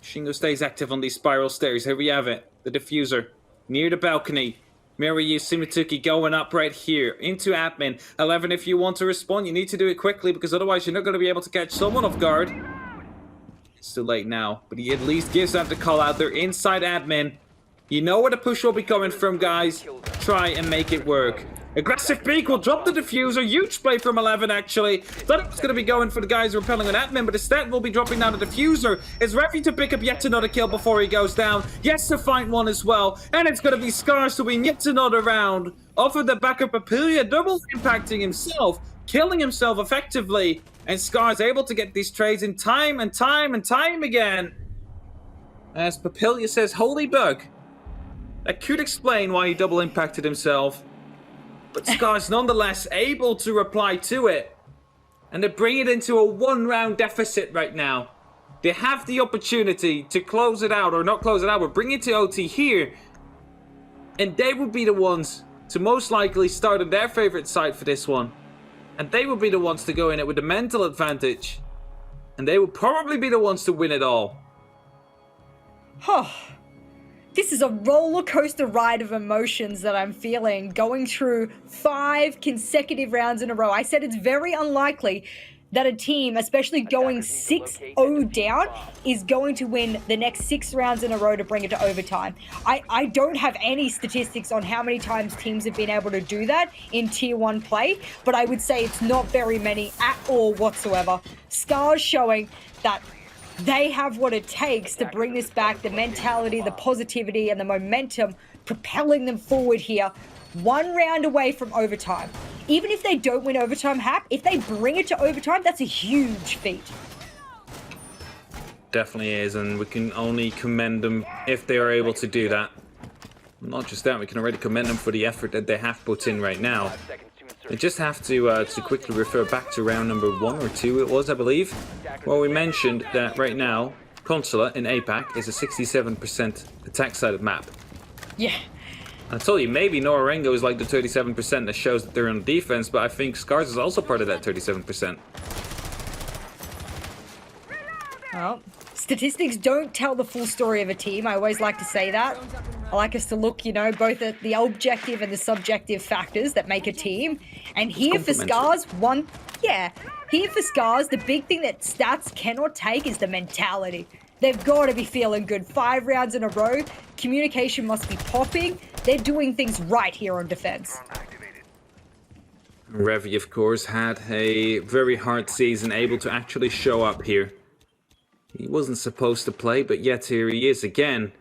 Yushingo stays active on these spiral stairs. Here we have it. The diffuser. Near the balcony. Miryu Simatuki going up right here. Into admin. 11, if you want to respond, you need to do it quickly, because otherwise you're not going to be able to catch someone off guard. It's too late now, but he at least gives out the call out there inside admin. You know where the push will be coming from, guys. Try and make it work. Aggressive peek will drop the diffuser. Huge play from 11, actually. Thought it was going to be going for the guys repelling on admin, but instead will be dropping down the diffuser. Is ready to pick up yet another kill before he goes down. Yes, to find one as well. And it's going to be Scarz to win yet another round. Off of the back of Papilia, double impacting himself. Killing himself effectively. And Scarz able to get these trades in time and time and time again. As Papilia says, holy bug. That could explain why he double impacted himself. But Scarz nonetheless able to reply to it. And they bring it into a one-round deficit right now. They have the opportunity to close it out, or not close it out, but bring it to OT here. And they would be the ones to most likely start on their favorite site for this one. And they would be the ones to go in it with the mental advantage. And they would probably be the ones to win it all. Huh. This is a roller coaster ride of emotions that I'm feeling, going through 5 consecutive rounds in a row. I said it's very unlikely that a team, especially going 6-0 down, is going to win the next 6 rounds in a row to bring it to overtime. I don't have any statistics on how many times teams have been able to do that in Tier 1 play, but I would say it's not very many at all whatsoever. Scarz showing that they have what it takes to bring this back, the mentality, the positivity, and the momentum, propelling them forward here. 1 round away from overtime. Even if they don't win overtime, Hap, if they bring it to overtime, that's a huge feat. Definitely is, and we can only commend them if they are able to do that. Not just that, we can already commend them for the effort that they have put in right now. They just have to quickly refer back to round number 1 or 2 it was, I believe. Well, we mentioned that right now, Consulate in APAC is a 67% attack-sided map. Yeah. I told you, maybe Nora-Rengo is like the 37% that shows that they're on defense, but I think Scarz is also part of that 37%. Well, statistics don't tell the full story of a team. I always like to say that. I like us to look, you know, both at the objective and the subjective factors that make a team. And here for Scarz, here for Scarz, the big thing that stats cannot take is the mentality. They've got to be feeling good. 5 rounds in a row, communication must be popping. They're doing things right here on defense. Revy, of course, had a very hard season, able to actually show up here. He wasn't supposed to play, but yet here he is again.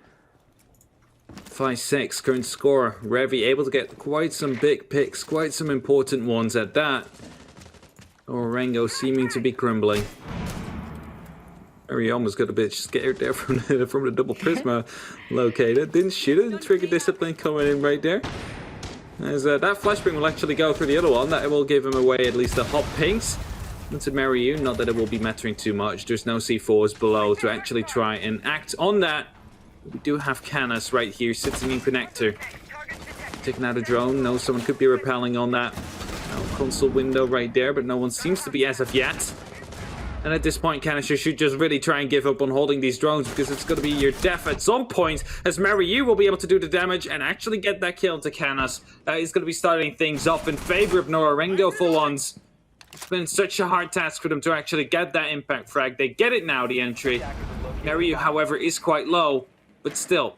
5-6 current score. Revy able to get quite some big picks, quite some important ones at that. Nora-Rengo seeming to be crumbling. He almost got a bit scared there from the double Prisma located. Didn't shoot it. Trigger discipline coming in right there. As that flashbang will actually go through the other one. That will give him away at least a hot pinks. Onto Mariu, not that it will be mattering too much. There's no C4s below to actually try and act on that. We do have Canis right here sitting in connector. Taking out a drone. No, someone could be repelling on that console window right there, but no one seems to be as of yet. And at this point, Canis should just really try and give up on holding these drones, because it's going to be your death at some point, as Mariu will be able to do the damage and actually get that kill to Canis. That is going to be starting things off in favor of Nora-Rengo for once. It's been such a hard task for them to actually get that impact frag. They get it now, the entry. Mariu, however, is quite low, but still.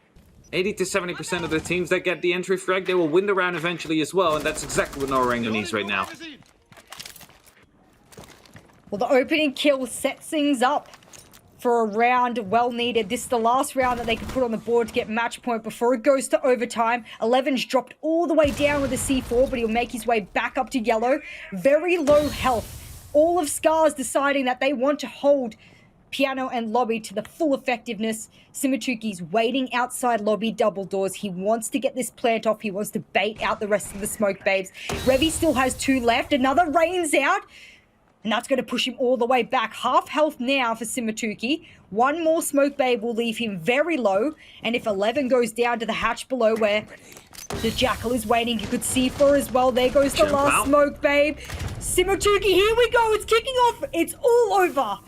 80 to 70% of the teams that get the entry frag, they will win the round eventually as well, and that's exactly what Nora-Rengo needs right now. Well, the opening kill sets things up for a round well needed. This is the last round that they can put on the board to get match point before it goes to overtime. 11's dropped all the way down with a C4, but he'll make his way back up to yellow. Very low health. All of Scarz deciding that they want to hold Piano and Lobby to the full effectiveness. Simatuki's waiting outside Lobby double doors. He wants to get this plant off. He wants to bait out the rest of the smoke babes. Revy still has 2 left. Another rains out. And that's going to push him all the way back. Half health now for Simatuki. 1 more smoke babe will leave him very low. And if 11 goes down to the hatch below where the Jackal is waiting, you could see for as well. There goes the last smoke babe. Simatuki, here we go. It's kicking off. It's all over.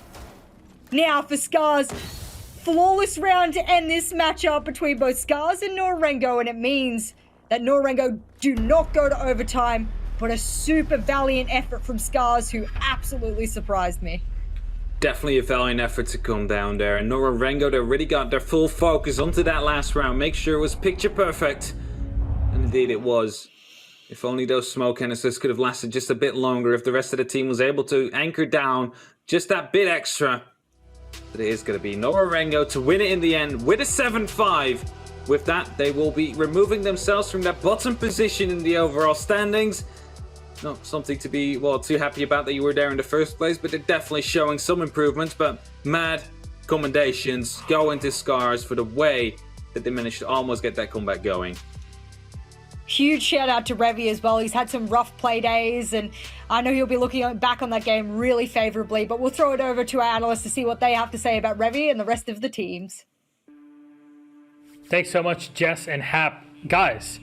Now for Scarz. Flawless round to end this matchup between both Scarz and Nora-Rengo. And it means that Nora-Rengo do not go to overtime. But a super valiant effort from Scarz, who absolutely surprised me. Definitely a valiant effort to come down there. And Nora-Rengo, they really got their full focus onto that last round. Make sure it was picture perfect. And indeed it was. If only those smoke canisters could have lasted just a bit longer. If the rest of the team was able to anchor down just that bit extra. But it is going to be Nora-Rengo to win it in the end with a 7-5. With that, they will be removing themselves from that bottom position in the overall standings. Not something to be, well, too happy about that you were there in the first place, but they're definitely showing some improvements. But mad commendations go into Scarz for the way that they managed to almost get that comeback going. Huge shout out to Revy as well. He's had some rough play days, and I know he'll be looking back on that game really favorably. But we'll throw it over to our analysts to see what they have to say about Revy and the rest of the teams. Thanks so much, Jess and Hap. Guys,